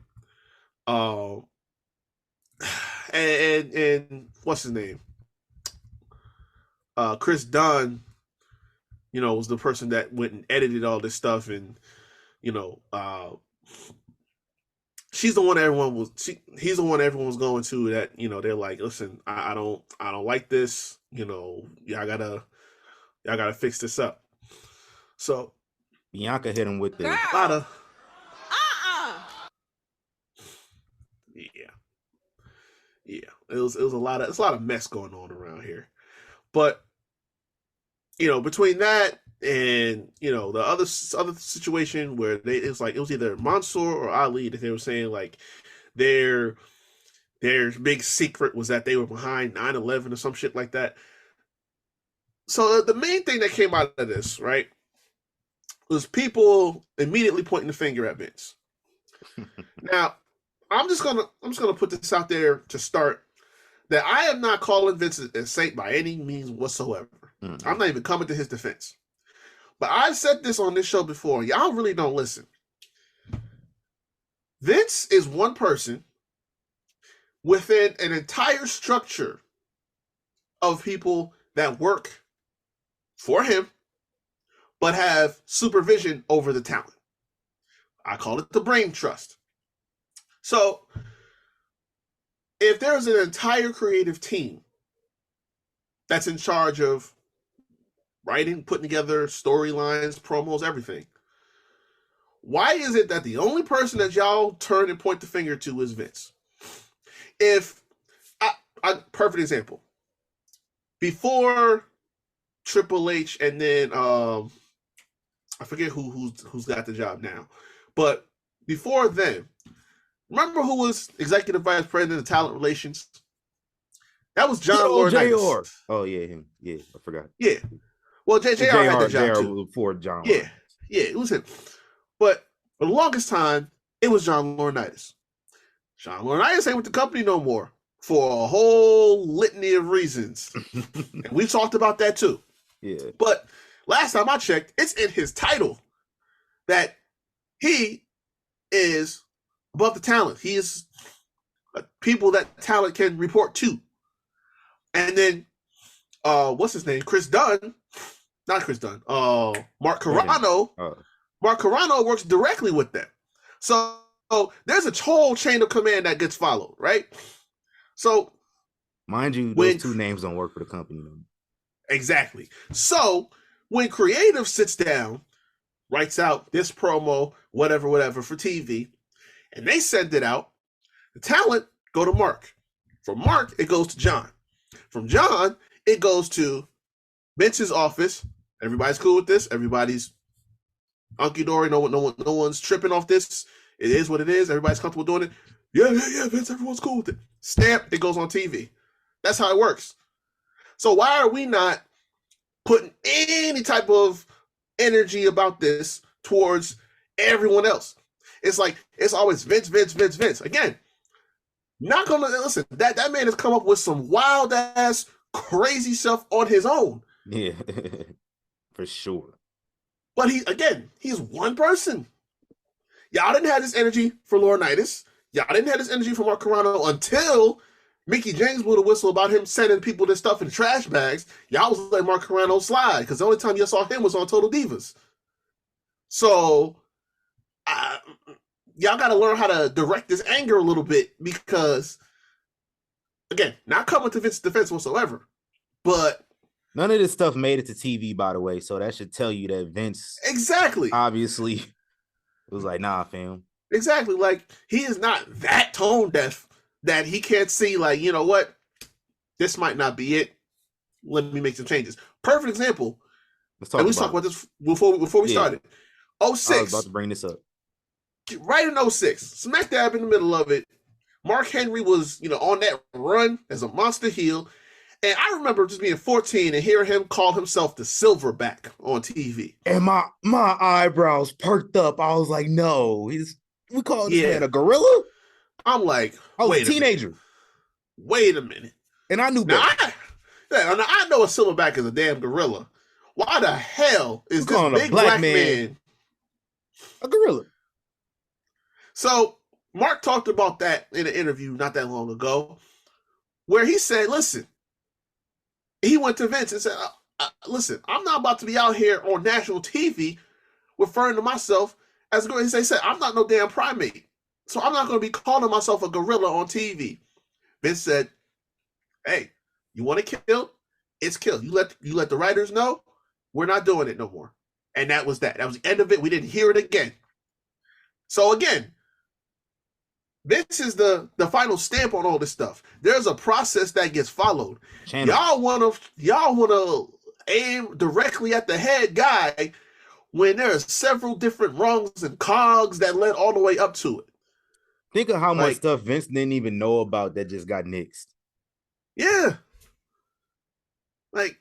And what's his name? Chris Dunn, was the person that went and edited all this stuff, and he's the one everyone was going to, that they're like, listen, I don't like this, y'all gotta fix this up. So Bianca hit him with the yeah, it was a lot of mess going on around here. But between that and the other situation where it was either Mansoor or Ali that they were saying like their big secret was that they were behind 9/11 or some shit like that. So the main thing that came out of this, right, was people immediately pointing the finger at Vince. Now, I'm just gonna put this out there to start, that I am not calling Vince a saint by any means whatsoever. Mm-hmm. I'm not even coming to his defense. But I've said this on this show before. Y'all really don't listen. Vince is one person within an entire structure of people that work for him, but have supervision over the talent. I call it the brain trust. So, if there's an entire creative team that's in charge of writing, putting together storylines, promos, everything, why is it that the only person that y'all turn and point the finger to is Vince? Perfect example. Before Triple H and then I forget who's got the job now, but before then, remember who was executive vice president of talent relations? That was John Good old Laurinaitis. JR. Oh yeah, him. Yeah, I forgot. Yeah. Well, JR had that job too. Before John. Yeah, yeah, it was him. But for the longest time, it was John Laurinaitis. John Laurinaitis ain't with the company no more for a whole litany of reasons. And we talked about that too. Yeah. But last time I checked, it's in his title that he is above the talent. He is people that talent can report to. And then, what's his name? Chris Dunn. Not Chris Dunn. Mark Carrano. Mark Carrano works directly with them. So there's a whole chain of command that gets followed, right? So, mind you, those two names don't work for the company. Exactly. So when creative sits down, writes out this promo, whatever for TV, and they send it out, the talent go to Mark. From Mark, it goes to John. From John, it goes to Vince's office. Everybody's cool with this. Everybody's hunky-dory. No one's tripping off this. It is what it is. Everybody's comfortable doing it. Yeah, Vince, everyone's cool with it. Stamp, it goes on TV. That's how it works. So why are we not putting any type of energy about this towards everyone else? It's like, it's always Vince. Again, not gonna listen. That man has come up with some wild ass crazy stuff on his own. Yeah, for sure. But he's one person. Y'all didn't have this energy for Laurinaitis. Y'all didn't have this energy for Mark Carrano until Mickey James blew the whistle about him sending people this stuff in trash bags. Y'all was letting Mark Carrano slide because the only time you saw him was on Total Divas. So, y'all got to learn how to direct this anger a little bit because, again, not coming to Vince's defense whatsoever, but none of this stuff made it to TV, by the way. So that should tell you that Vince obviously was like, nah, fam. Exactly. Like, he is not that tone deaf that he can't see, like, you know what? This might not be it. Let me make some changes. Perfect example. Let's talk about this before we started. 06. I was about to bring this up. Right in 06. Smack dab in the middle of it. Mark Henry was, on that run as a monster heel. And I remember just being 14 and hearing him call himself the Silverback on TV. And my eyebrows perked up. I was like, no, we call this man a gorilla? I'm like, I was a teenager. Wait a minute. And I knew that. I know a Silverback is a damn gorilla. Why the hell is this big black man a gorilla? So Mark talked about that in an interview not that long ago, where he said, listen, he went to Vince and said, listen, I'm not about to be out here on national TV referring to myself as a gorilla. He said, I'm not no damn primate. So I'm not going to be calling myself a gorilla on TV. Vince said, hey, you want to kill? It's kill. You let the writers know we're not doing it no more. And that was that. That was the end of it. We didn't hear it again. So again, this is the final stamp on all this stuff. There's a process that gets followed. Y'all wanna aim directly at the head guy when there are several different rungs and cogs that led all the way up to it. Think of how much stuff Vince didn't even know about that just got nixed. Yeah. Like,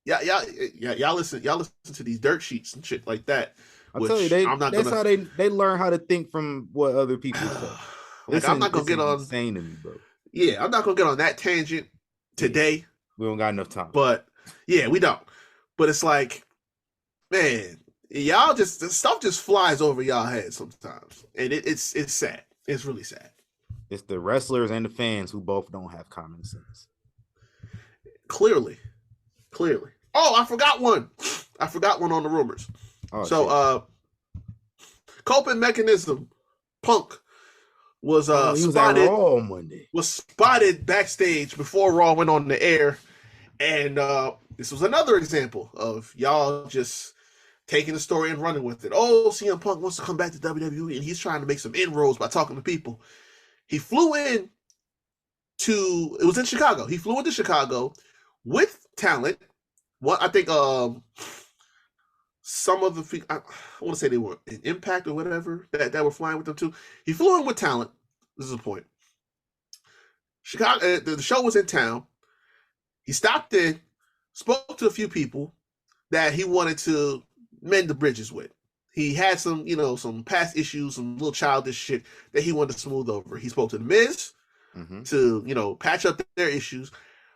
y'all listen to these dirt sheets and shit like that. I'll tell you, that's how they learn how to think from what other people say. I'm not gonna get on insane to me, bro. Yeah, I'm not gonna get on that tangent today. We don't got enough time. But yeah, we don't. But it's like, man, y'all the stuff just flies over y'all head sometimes, and it's sad. It's really sad. It's the wrestlers and the fans who both don't have common sense. Clearly. Oh, I forgot one on the rumors. Oh, so, coping mechanism, Punk was spotted at Raw on Monday. Was spotted backstage before Raw went on the air, and this was another example of y'all just taking the story and running with it. Oh, CM Punk wants to come back to WWE, and he's trying to make some inroads by talking to people. He flew in it was in Chicago. He flew into Chicago with talent. What I think some of the I want to say they were in Impact or whatever that were flying with them too. He flew in with talent. This is the point. Chicago. The show was in town. He stopped in, spoke to a few people that he wanted to mend the bridges with. He had some, some past issues, some little childish shit that he wanted to smooth over. He spoke to the Miz to, patch up their issues.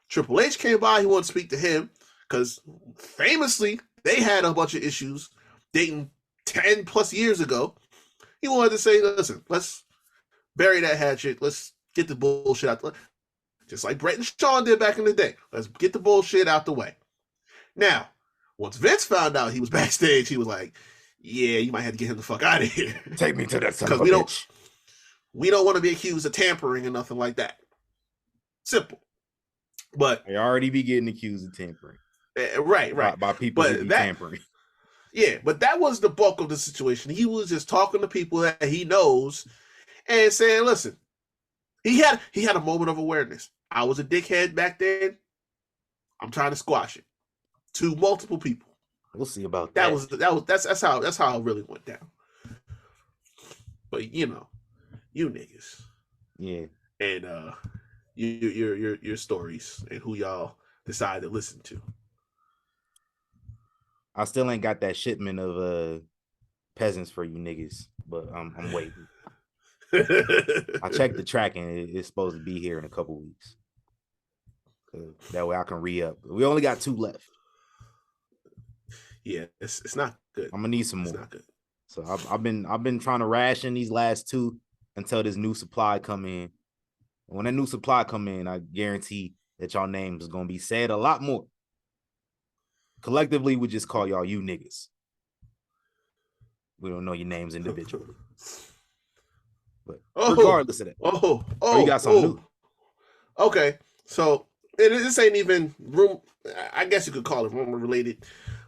Triple H came by. He wanted to speak to him because famously they had a bunch of issues dating 10 plus years ago. He wanted to say, listen, let's bury that hatchet. Let's get the bullshit out. Just like Bret and Shawn did back in the day. Let's get the bullshit out the way. Now, once Vince found out he was backstage, he was like, yeah, you might have to get him the fuck out of here. Take me to that son of a bitch. We don't want to be accused of tampering or nothing like that. Simple. But they already be getting accused of tampering. Right. By people who be tampering. Yeah, but that was the bulk of the situation. He was just talking to people that he knows and saying, listen, he had a moment of awareness. I was a dickhead back then. I'm trying to squash it. To multiple people. We'll see about that. That's how it really went down. But you niggas. Yeah. And your stories and who y'all decide to listen to. I still ain't got that shipment of peasants for you niggas, but I'm waiting. I checked the tracking. It's supposed to be here in a couple weeks. That way I can re-up. We only got 2 left. Yeah, it's not good. I'm gonna need some more. It's not good. So I've been trying to ration these last 2 until this new supply come in. When that new supply come in, I guarantee that y'all names is gonna be said a lot more. Collectively, we just call y'all you niggas. We don't know your names individually. But regardless of that, you got something new. Okay, so this ain't even room. I guess you could call it rumor related.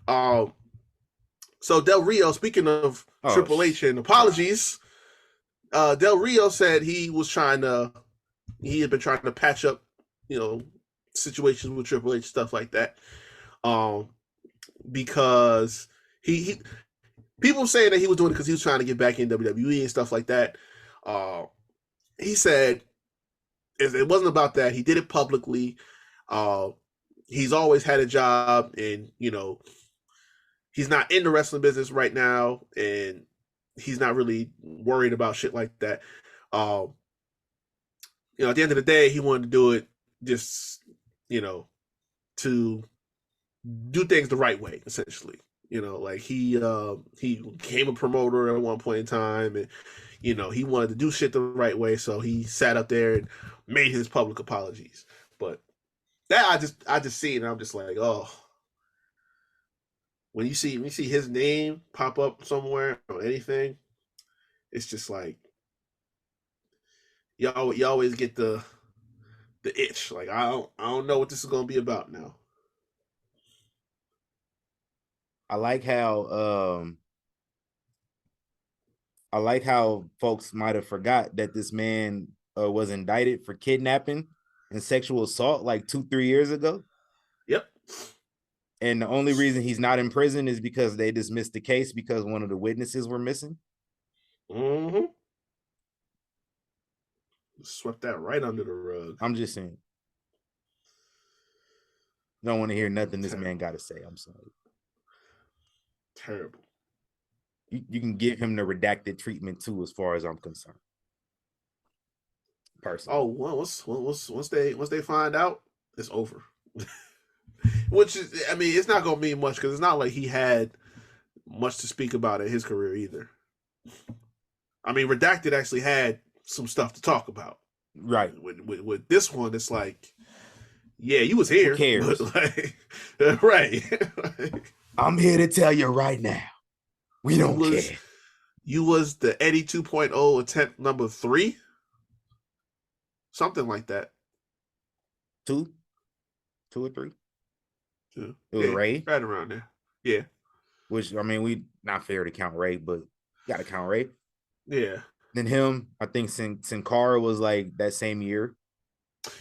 So Del Rio, speaking of Triple H and apologies, Del Rio said he had been trying to patch up, situations with Triple H, stuff like that. Because he people saying that he was doing it because he was trying to get back in WWE and stuff like that. He said it wasn't about that. He did it publicly. He's always had a job, and he's not in the wrestling business right now, and he's not really worried about shit like that. At the end of the day, he wanted to do it just, to do things the right way, essentially. Like he became a promoter at one point in time, and he wanted to do shit the right way, so he sat up there and made his public apologies. But that I just see it, and I'm just like, oh. When you see his name pop up somewhere or anything, it's just like you always get the itch. Like I don't know what this is gonna be about now. I like how folks might have forgot that this man was indicted for kidnapping and sexual assault like 2-3 years ago. Yep. And the only reason he's not in prison is because they dismissed the case because one of the witnesses were missing. Mm-hmm. Swept that right under the rug. I'm just saying. Don't want to hear nothing this man got to say. I'm sorry. Terrible. You can give him the redacted treatment too, as far as I'm concerned. Personally. Oh, well, once they find out, it's over. Which is, I mean, it's not gonna mean much because it's not like he had much to speak about in his career either. I mean, Redacted actually had some stuff to talk about. Right. With this one, it's like, yeah, you was here. Who cares? But like, right. I'm here to tell you right now. We don't care. You was the Eddie 2.0 attempt number 3? Something like that. 2 or 3? 2. It was Ray? Right around there. Yeah. Which, I mean, we not fair to count Ray, but got to count Ray. Yeah. Then him, I think Sin Cara was like that same year.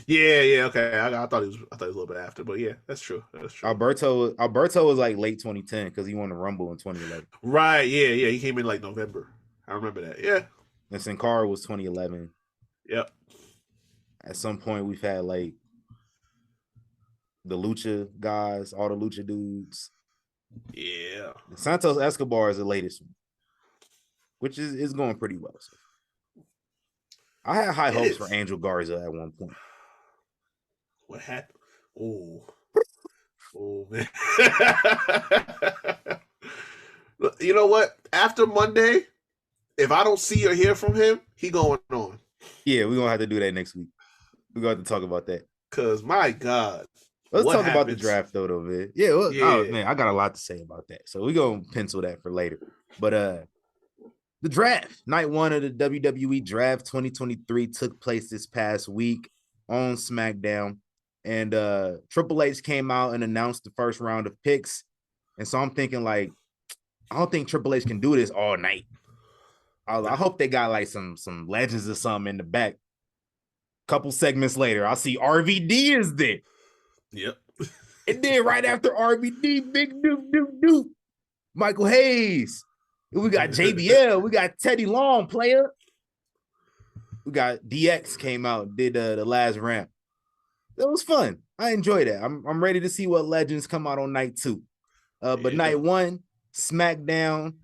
Yeah, okay. I thought it was a little bit after, but yeah, that's true. Alberto was like late 2010 because he won the Rumble in 2011. Right, yeah. He came in like November. I remember that. Yeah. And Sin Cara was 2011. Yep. At some point, we've had like the Lucha guys, all the Lucha dudes. Yeah. Santos Escobar is the latest one, which is going pretty well. So I had high hopes for Angel Garza at one point. What happened? Oh man. You know what? After Monday, if I don't see or hear from him, he going on. Yeah, we're gonna have to do that next week. We're gonna have to talk about that. Cause my God. Let's talk about the draft though, man. Yeah, oh man, I got a lot to say about that. So we're gonna pencil that for later. But the draft, night one of the WWE Draft 2023 took place this past week on SmackDown. And Triple H came out and announced the first round of picks. And so I'm thinking, like, I don't think Triple H can do this all night. I hope they got like some legends or something in the back. Couple segments later, I see RVD is there. Yep. And then right after RVD, big doop, Michael Hayes. We got JBL. We got Teddy Long, player. We got DX came out, did the last ramp. That was fun. I enjoyed that. I'm ready to see what legends come out on night two. But night one, SmackDown.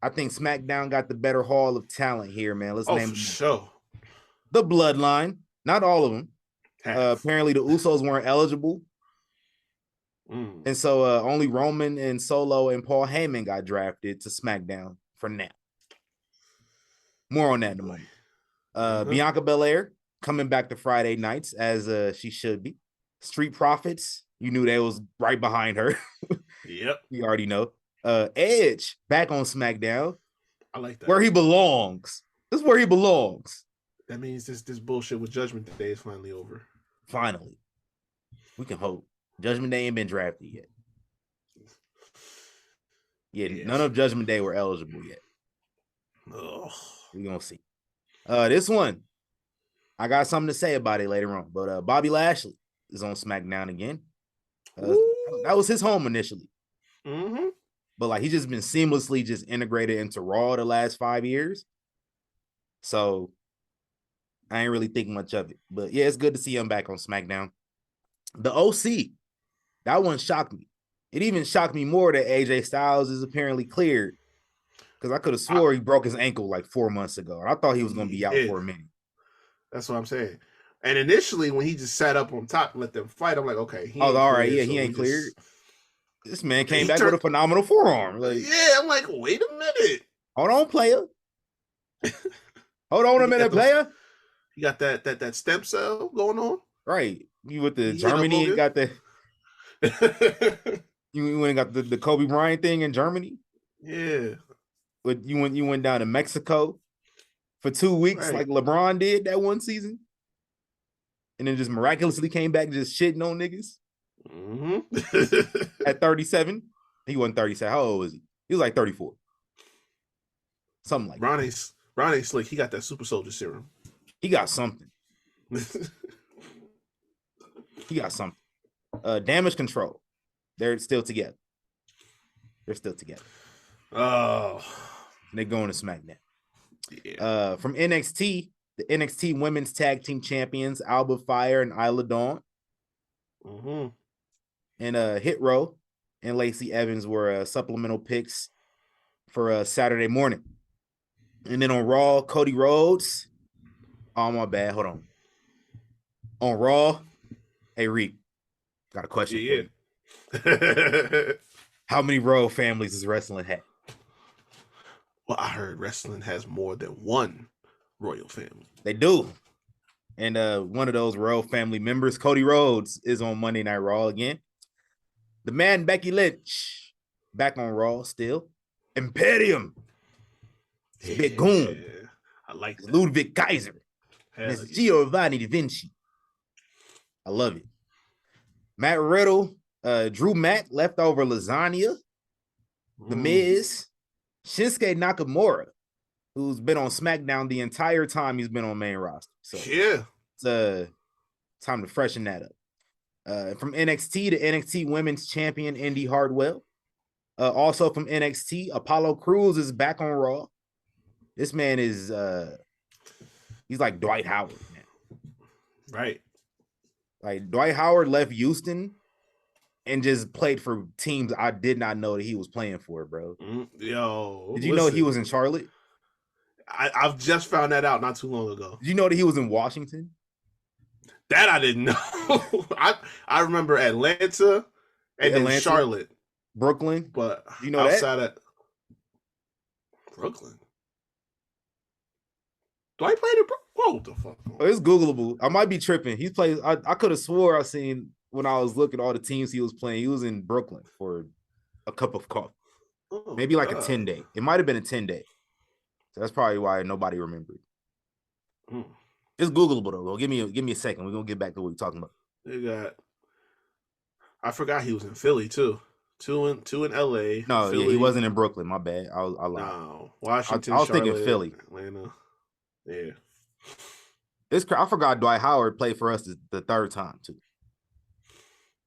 I think SmackDown got the better haul of talent here, man. Let's name them. Sure. The Bloodline. Not all of them. Apparently the Usos weren't eligible. And so only Roman and Solo and Paul Heyman got drafted to SmackDown for now. More on that in a moment. Bianca Belair coming back to Friday nights as she should be. Street Profits, you knew they was right behind her. Yep. You already know. Edge back on SmackDown. I like that. Where he belongs. This is where he belongs. That means this bullshit with Judgment Day is finally over. Finally. We can hope. Judgment Day ain't been drafted yet. Yeah, none of Judgment Day were eligible yet. Oh. We're gonna see. This one, I got something to say about it later on. But Bobby Lashley is on SmackDown again. That was his home initially. But like he's just been seamlessly just integrated into Raw the last 5 years. So I ain't really thinking much of it. But yeah, it's good to see him back on SmackDown. The OC, that one shocked me. It even shocked me more that AJ Styles is apparently cleared. Because I could have swore he broke his ankle like 4 months ago. And I thought he was going to be out for a minute. That's what I'm saying. And initially, when he just sat up on top and let them fight, I'm like, okay. All right. Yeah, he ain't cleared. This man came back with a phenomenal forearm. Like, yeah, I'm like, wait a minute. Hold on, player. Hold on a minute, player. You got that stem cell going on? Right. You with the Germany and got the you went and got the Kobe Bryant thing in Germany? Yeah. But you went down to Mexico for 2 weeks like LeBron did that one season. And then just miraculously came back just shitting on niggas. At 37. He wasn't 37. How old was he? He was like 34. Something like that. Ronnie Slick, he got that super soldier serum. He got something. He got something. Damage Control. They're still together. Oh. And they're going to SmackDown. Yeah. From NXT, the NXT Women's Tag Team Champions, Alba Fire and Isla Dawn. And Hit Row and Lacey Evans were supplemental picks for Saturday morning. And then on Raw, Cody Rhodes. Oh, my bad. Hold on. On Raw, hey, Reek, got a question for you. How many royal families does wrestling have? Well, I heard wrestling has more than one royal family. They do. And one of those royal family members, Cody Rhodes, is on Monday Night Raw again. The man, Becky Lynch, back on Raw still. Imperium. Yeah, Big Goon. I like that. Ludwig Kaiser. It's Giovanni Da Vinci. I love it. Matt Riddle, Drew Mack, Leftover Lasagna, The Miz, Shinsuke Nakamura, who's been on SmackDown the entire time he's been on main roster. So yeah, it's time to freshen that up. From NXT to NXT Women's Champion Indy Hartwell. Also from NXT, Apollo Crews is back on Raw. This man is he's like Dwight Howard now. Right. Like Dwight Howard left Houston and just played for teams I did not know that he was playing for, bro. Yo, did you know he was in Charlotte? I've just found that out not too long ago. Did you know that he was in Washington? That I didn't know. I remember Atlanta and then Charlotte, Brooklyn. But you know outside of Brooklyn, Dwight played in Brooklyn. What the fuck? Oh, it's Googleable. I might be tripping. He plays. I could have swore I seen when I was looking at all the teams he was playing. He was in Brooklyn for a cup of coffee. Oh, maybe like a 10-day. It might have been a 10-day. So that's probably why nobody remembered. It's Googleable though. Give me a second. We're gonna get back to what we're talking about. They got. I forgot he was in Philly too. Two in LA. No, Philly. yeah, he wasn't in Brooklyn. My bad. I lied. No, Washington. I was Charlotte, thinking Philly, Atlanta. Yeah. I forgot Dwight Howard played for us the third time too.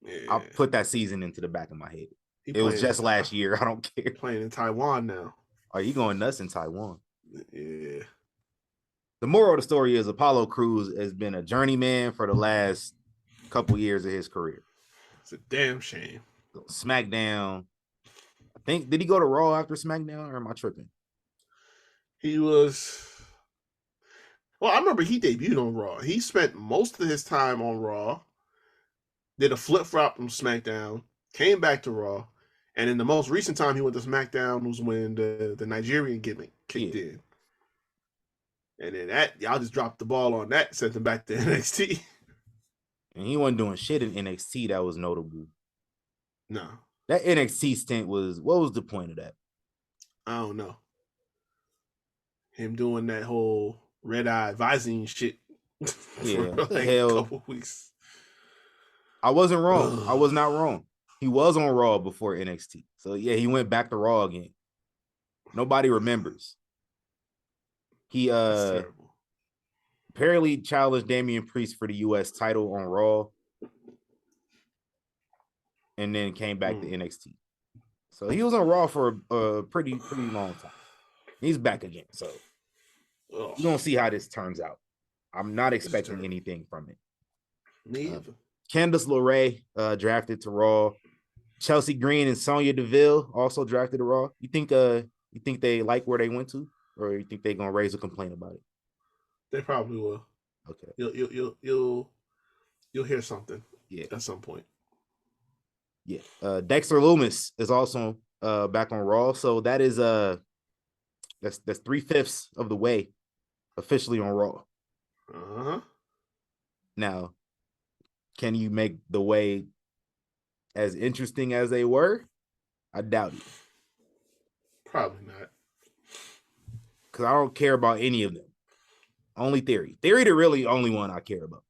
Yeah. I'll put that season into the back of my head. It was just last year. I don't care. Playing in Taiwan now. Are you going nuts in Taiwan? Yeah. The moral of the story is Apollo Crews has been a journeyman for the last couple years of his career. It's a damn shame. SmackDown. I think, did he go to Raw after SmackDown or am I tripping? He was. Well, I remember he debuted on Raw. He spent most of his time on Raw, did a flip-flop from SmackDown, came back to Raw, and in the most recent time he went to SmackDown was when the Nigerian gimmick kicked in. And then that, y'all just dropped the ball on that, sent him back to NXT. And he wasn't doing shit in NXT that was notable. No. That NXT stint what was the point of that? I don't know. Him doing that whole red eye Visine shit Yeah, for like a couple weeks. I wasn't wrong. I was not wrong. He was on Raw before NXT. So yeah, he went back to Raw again. Nobody remembers. He apparently challenged Damian Priest for the US title on Raw. And then came back to NXT. So he was on Raw for a pretty long time. He's back again. So we're gonna see how this turns out. I'm not expecting anything from it. Me either. Candice LeRae drafted to Raw. Chelsea Green and Sonya Deville also drafted to Raw. You think they like where they went to, or you think they're gonna raise a complaint about it? They probably will. Okay. You'll hear something. Yeah. At some point. Yeah. Dexter Lumis is also back on Raw. So that is that's 3/5 of the way officially on Raw. Uh-huh. Now, can you make the way as interesting as they were? I doubt it. Probably not. Because I don't care about any of them. Only Theory. Theory the really only one I care about.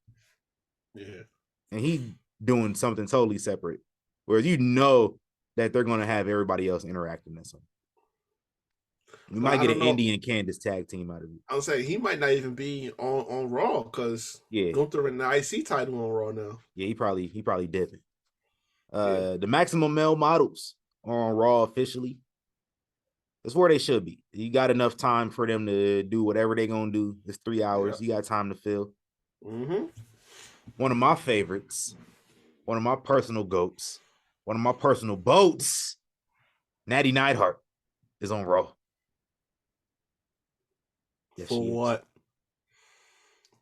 Yeah. And he doing something totally separate. Whereas you know that they're going to have everybody else interacting in something. We might get an Indy and Candice tag team out of it. I would say he might not even be on Raw because Gunther and the IC title on Raw now. Yeah, he probably dipping. The Maximum Male Models are on Raw officially. That's where they should be. You got enough time for them to do whatever they're gonna do. It's 3 hours. You got time to fill. Mm-hmm. One of my favorites, one of my personal goats, one of my personal boats, Natty Neidhart is on Raw. Yes, for what?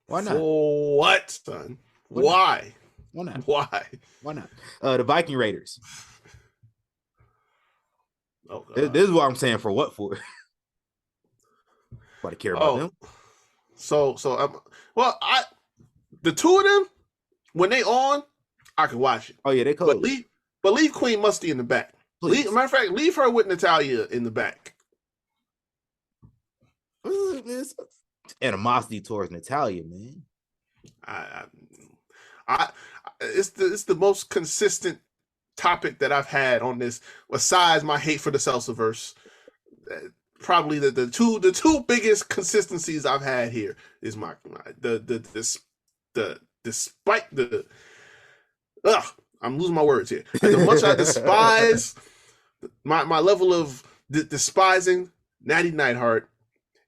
Why not? For what, son? Why? Why not? Why? Why not? The Viking Raiders. Oh, this is what I'm saying. For what for? Why to care about them? So the two of them when they on, I can watch it. Oh yeah, they cool. But leave Queen Musty in the back. Matter of fact, leave her with Natalia in the back. It's animosity towards Natalia, man. It's the most consistent topic that I've had on this, besides my hate for the Celsiverse. Probably the two biggest consistencies I've had here is despite the I'm losing my words here. As much I despise my level of despising Natty Neidhart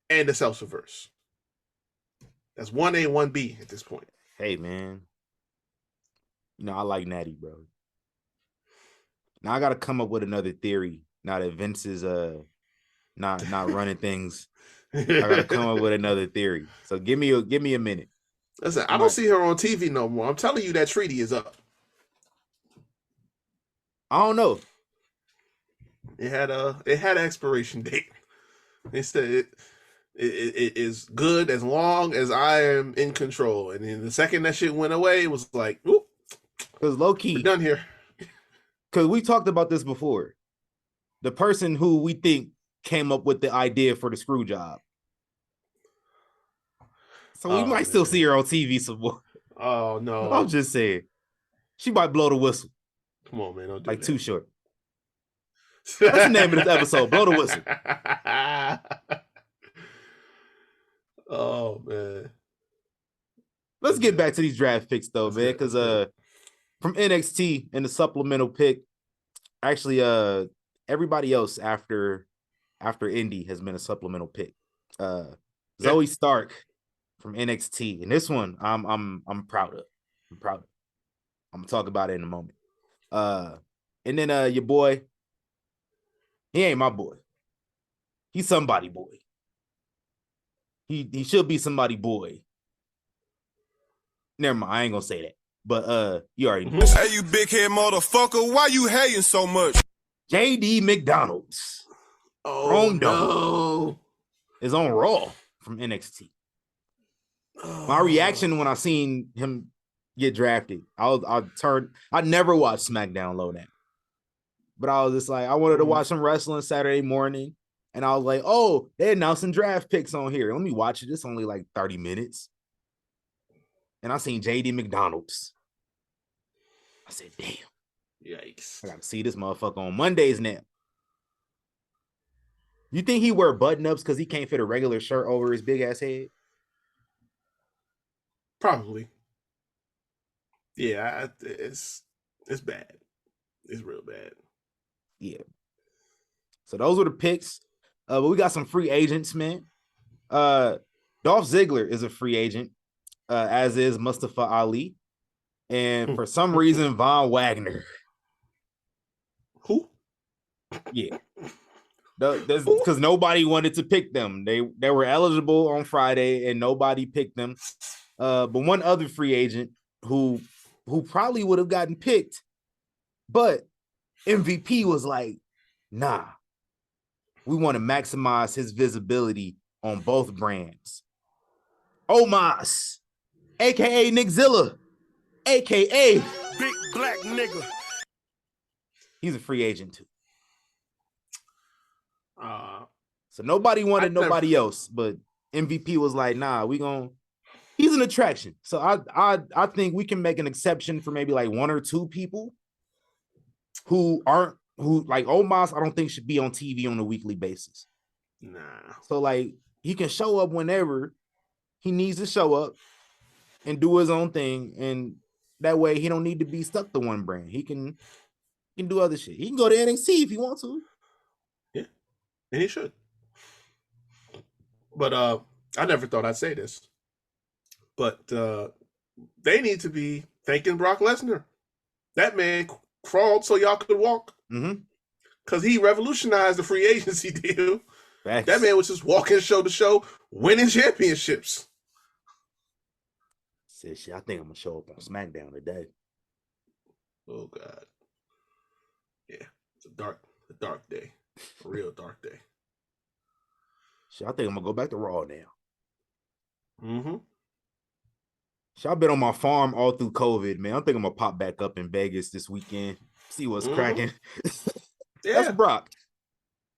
and the Celsiverse. That's 1A, 1B at this point. Hey, man. You know, I like Natty, bro. Now I got to come up with another theory. Now that Vince is not running things, I got to come up with another theory. So give me a minute. Listen, I don't see her on TV no more. I'm telling you that treaty is up. I don't know. It had an expiration date. They said it is good as long as I am in control. And then the second that shit went away, it was like, oop, because low key, we're done here. Because we talked about this before. The person who we think came up with the idea for the screw job. So we might still see her on TV some more. Oh no! I'm just saying, she might blow the whistle. Come on, man! Don't do like that. Too Short. That's the name of this episode. Blow the whistle. Oh man! Let's get back to these draft picks though, man. Because from NXT in the supplemental pick, actually, everybody else after Indy has been a supplemental pick. Zoe Stark from NXT, and this one I'm proud of. I'm gonna talk about it in a moment. And then your boy, he ain't my boy. He's somebody boy. He should be somebody boy. Never mind, I ain't gonna say that. But you already know. Hey, you big head motherfucker, why you hating so much? JD McDonald's. Oh no. Is on Raw from NXT. My reaction when I seen him get drafted, I never watched SmackDown low down. But I was just like, I wanted to watch some wrestling Saturday morning. And I was like, oh, they announced some draft picks on here. Let me watch it. It's only like 30 minutes. And I seen JD McDonald's. I said, damn. Yikes. I got to see this motherfucker on Mondays now. You think he wear button-ups because he can't fit a regular shirt over his big-ass head? Probably. Yeah, it's bad. It's real bad. Yeah. So those were the picks. But we got some free agents, man. Dolph Ziggler is a free agent, as is Mustafa Ali. And for some reason, Von Wagner. Who? Yeah. Because nobody wanted to pick them. They were eligible on Friday and nobody picked them. But one other free agent who probably would have gotten picked, but MVP was like, nah, we want to maximize his visibility on both brands. Omos, aka Nick Zilla, aka Big black nigga. He's a free agent too. So nobody wanted nobody else, but MVP was like, nah, he's an attraction. So I think we can make an exception for maybe like one or two people who like Omos, I don't think should be on TV on a weekly basis. Nah. So like he can show up whenever he needs to show up and do his own thing. And that way he don't need to be stuck to one brand. He can do other shit. He can go to NXT if he wants to. Yeah. And he should. But I never thought I'd say this. But they need to be thanking Brock Lesnar. That man crawled so y'all could walk. Because he revolutionized the free agency deal. Facts. That man was just walking show to show, winning championships. Said shit, I think I'm gonna show up on SmackDown today. Oh God. Yeah. It's a dark day. A real dark day. Shit, I think I'm gonna go back to Raw now. Shit, I've been on my farm all through COVID, man. I think I'm gonna pop back up in Vegas this weekend. See what's cracking. Yeah. That's Brock.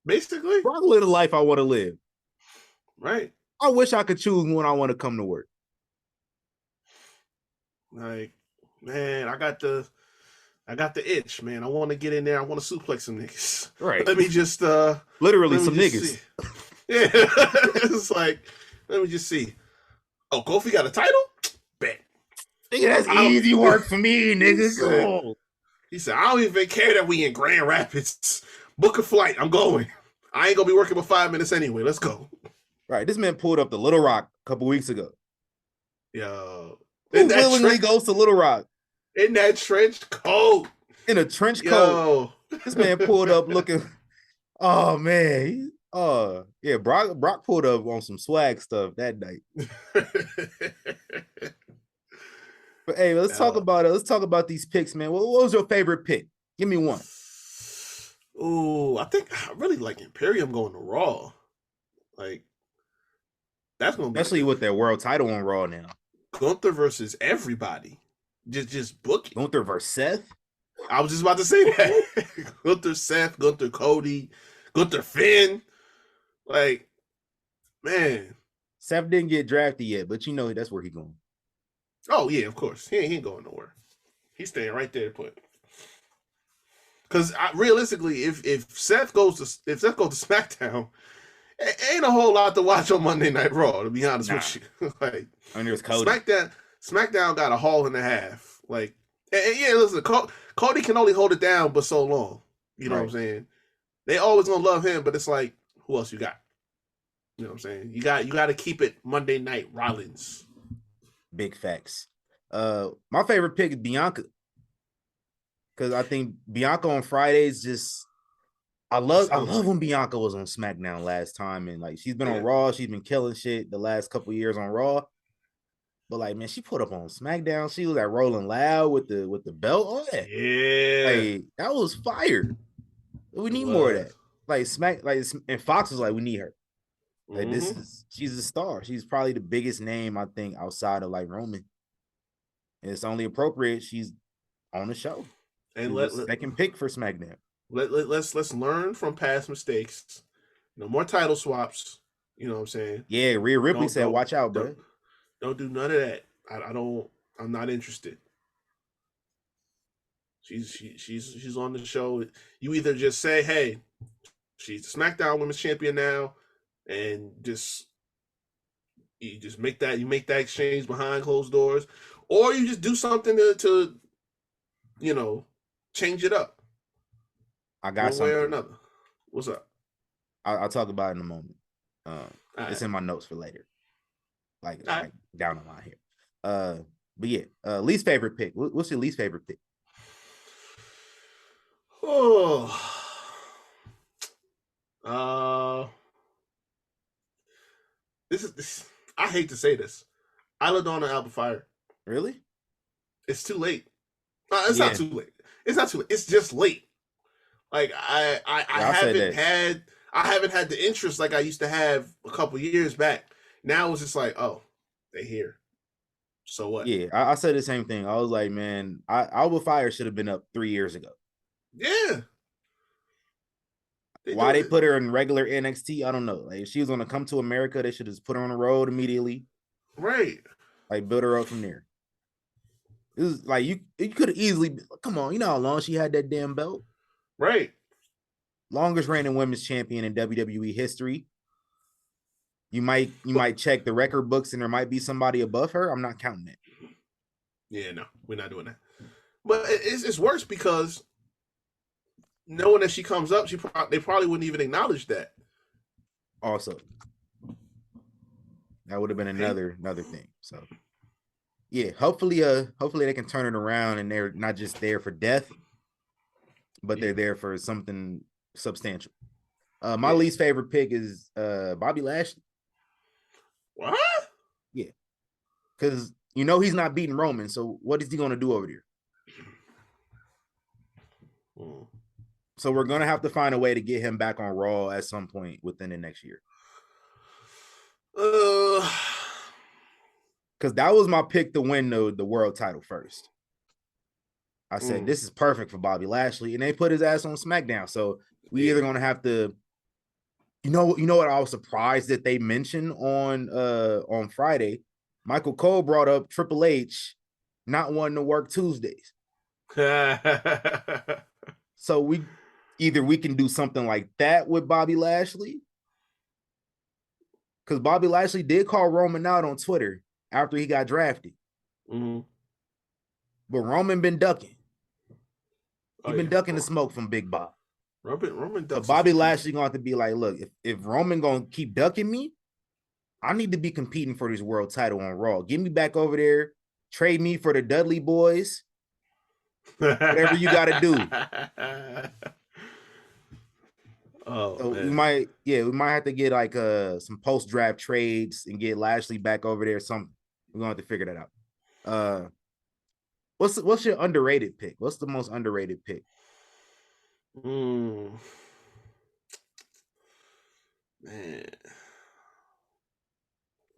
Basically. Brock live the life I want to live. Right. I wish I could choose when I want to come to work. Like, man, I got the itch, man. I want to get in there. I want to suplex some niggas. Right. Let me just literally some niggas. See. Yeah. It's like, let me just see. Oh, Kofi got a title? Bet. Nigga, that's easy work for me, nigga. He said, I don't even care that we in Grand Rapids. Book a flight. I'm going. I ain't gonna be working for 5 minutes anyway. Let's go. Right. This man pulled up the Little Rock a couple weeks ago. Yo. Who willingly goes to Little Rock in that trench coat? In a trench coat. This man pulled up looking. Oh man. Yeah. Brock pulled up on some swag stuff that night. But hey, let's talk about it. Let's talk about these picks, man. What was your favorite pick? Give me one. Ooh, I really like Imperium going to Raw. Like, that's gonna be especially with their world title on Raw now. Gunther versus everybody. Just book it. Gunther versus Seth. I was just about to say that. Gunther Seth, Gunther Cody, Gunther Finn. Like, man. Seth didn't get drafted yet, but you know that's where he's going. Oh yeah, of course. He ain't going nowhere. He's staying right there put. Because realistically, if Seth goes to SmackDown, ain't a whole lot to watch on Monday Night Raw. To be honest with you, like, and there's Cody. SmackDown got a haul and a half. Like, and yeah, listen, Cody can only hold it down but so long. You know what I'm saying? They always gonna love him, but it's like, who else you got? You know what I'm saying? You got to keep it Monday Night Rollins. Big facts. My favorite pick is Bianca. Because I think Bianca on Fridays just I love when Bianca was on SmackDown last time, and like she's been on Raw, she's been killing shit the last couple years on Raw. But like, man, she put up on SmackDown. She was like rolling loud with the belt on that. Yeah, like that was fire. We need more of that. And Fox was like, we need her. Like she's a star. She's probably the biggest name I think outside of like Roman. And it's only appropriate she's on the show. And second pick for SmackDown. Let's learn from past mistakes. No more title swaps. You know what I'm saying? Yeah, Rhea Ripley said, "Watch out, bro. Don't do none of that. I'm not interested." She's on the show. You either just say, "Hey, she's the SmackDown Women's Champion now," and you make that exchange behind closed doors, or you just do something to change it up. I got one way or another. What's up? I'll talk about it in a moment. It's in my notes for later. Like down the line here. But yeah, least favorite pick. What's your least favorite pick? Oh, this. I hate to say this. Isla Dawn and Alba Fire. Really? It's too late. It's not too late. It's not too late. It's just late. Like I haven't had the interest like I used to have a couple years back. Now it's just like, oh, they here. So what? Yeah, I said the same thing. I was like, man, Alba Fire should have been up 3 years ago. Yeah. Why they put her in regular NXT, I don't know. Like, if she was going to come to America, they should have just put her on the road immediately. Right. Like, build her up from there. It was like, you could have easily, come on, you know how long she had that damn belt? Right. Longest reigning women's champion in WWE history. You might check the record books and there might be somebody above her. I'm not counting it. Yeah, no, we're not doing that. But it's worse because knowing that she comes up, they probably wouldn't even acknowledge that. Also, that would have been another thing. So, yeah, hopefully they can turn it around and they're not just there for death, but they're there for something substantial. My least favorite pick is Bobby Lashley. What? Yeah, because he's not beating Roman. So what is he going to do over there? So we're going to have to find a way to get him back on Raw at some point within the next year. Because that was my pick to win the world title first. I said, this is perfect for Bobby Lashley. And they put his ass on SmackDown. So we either going to have to, you know what I was surprised that they mentioned on Friday? Michael Cole brought up Triple H not wanting to work Tuesdays. So we can do something like that with Bobby Lashley. Because Bobby Lashley did call Roman out on Twitter after he got drafted. Mm-hmm. But Roman been ducking. He's been ducking the smoke from Big Bob. Roman ducks. So Bobby Lashley going to have to be like, look, if Roman going to keep ducking me, I need to be competing for this world title on Raw. Get me back over there trade me for the Dudley Boys. Whatever you got to do. Oh, so man. we might have to get like some post draft trades and get Lashley back over there. Something we're gonna have to figure that out. What's your underrated pick? What's the most underrated pick? Man,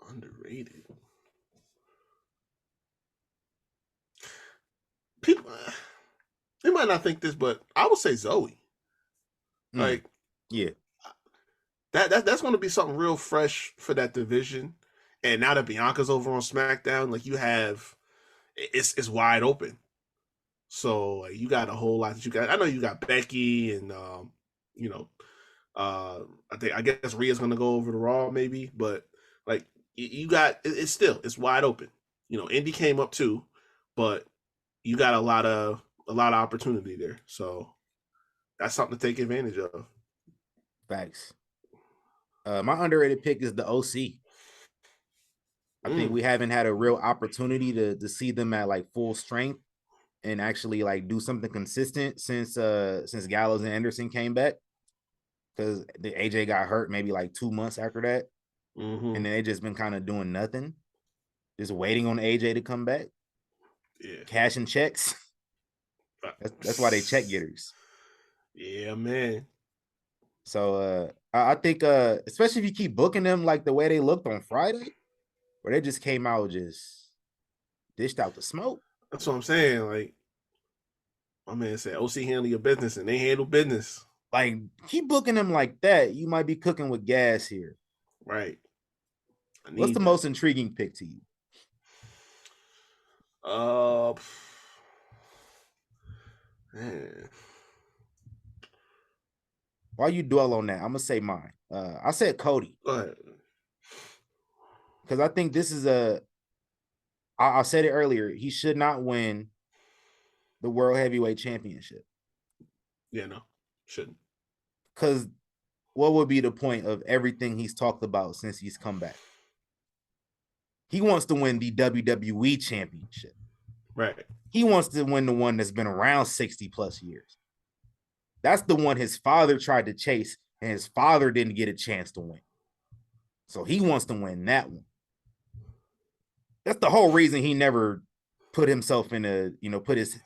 underrated. People, they might not think this, but I would say Zoe. Like, yeah, that's going to be something real fresh for that division. And now that Bianca's over on SmackDown, like it's wide open. So like, you got a whole lot that you got. I know you got Becky and I guess Rhea's going to go over to Raw maybe, but like you got it's wide open. Indy came up too, but you got a lot of opportunity there. So that's something to take advantage of. Facts. My underrated pick is the OC. I think we haven't had a real opportunity to see them at like full strength and actually like do something consistent since Gallows and Anderson came back. Because the AJ got hurt maybe like 2 months after that. And then they just been kind of doing nothing. Just waiting on AJ to come back. Yeah. Cashing checks. That's why they check getters. Yeah, man. So I think especially if you keep booking them like the way they looked on Friday, where they just came out just dished out the smoke. That's what I'm saying. Like my man said, OC handle your business, and they handle business. Like keep booking them like that, you might be cooking with gas here. Right. What's the most intriguing pick to you? Man. While you dwell on that, I'm gonna say mine. I said Cody. Go ahead. Because I think this is I said it earlier, he should not win the World Heavyweight Championship. Yeah, no, shouldn't. Because what would be the point of everything he's talked about since he's come back? He wants to win the WWE Championship. Right. He wants to win the one that's been around 60 plus years. That's the one his father tried to chase, and his father didn't get a chance to win. So he wants to win that one. That's the whole reason he never put himself in put his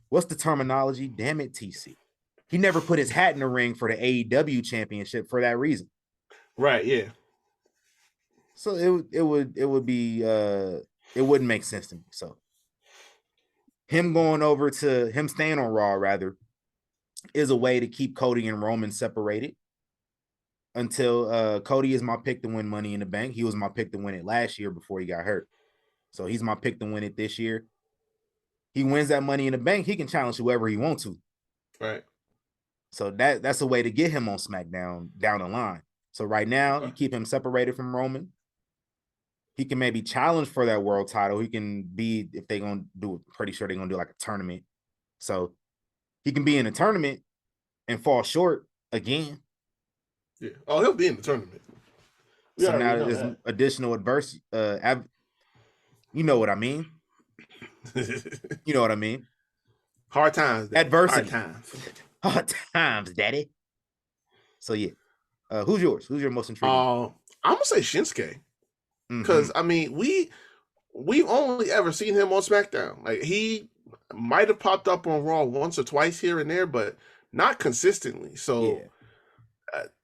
what's the terminology? Damn it, TC. He never put his hat in the ring for the AEW championship for that reason. Right, yeah. So it wouldn't make sense to me. So him staying on Raw rather is a way to keep Cody and Roman separated until Cody is my pick to win Money in the Bank. He was my pick to win it last year before he got hurt. So he's my pick to win it this year. He wins that Money in the Bank, he can challenge whoever he wants to. Right. So that's a way to get him on SmackDown down the line. So right now, you keep him separated from Roman. He can maybe challenge for that world title. He can be, if they're going to do it, pretty sure they're going to do like a tournament. So he can be in a tournament and fall short again. Yeah. Oh, he'll be in the tournament. So now there's additional adversity. You know what I mean? You know what I mean? Hard times. Daddy. Adversity. Hard times, daddy. So yeah. Who's yours? Who's your most intriguing? I'm gonna say Shinsuke. Because I mean, we've only ever seen him on SmackDown. Like he might have popped up on Raw once or twice here and there, but not consistently. So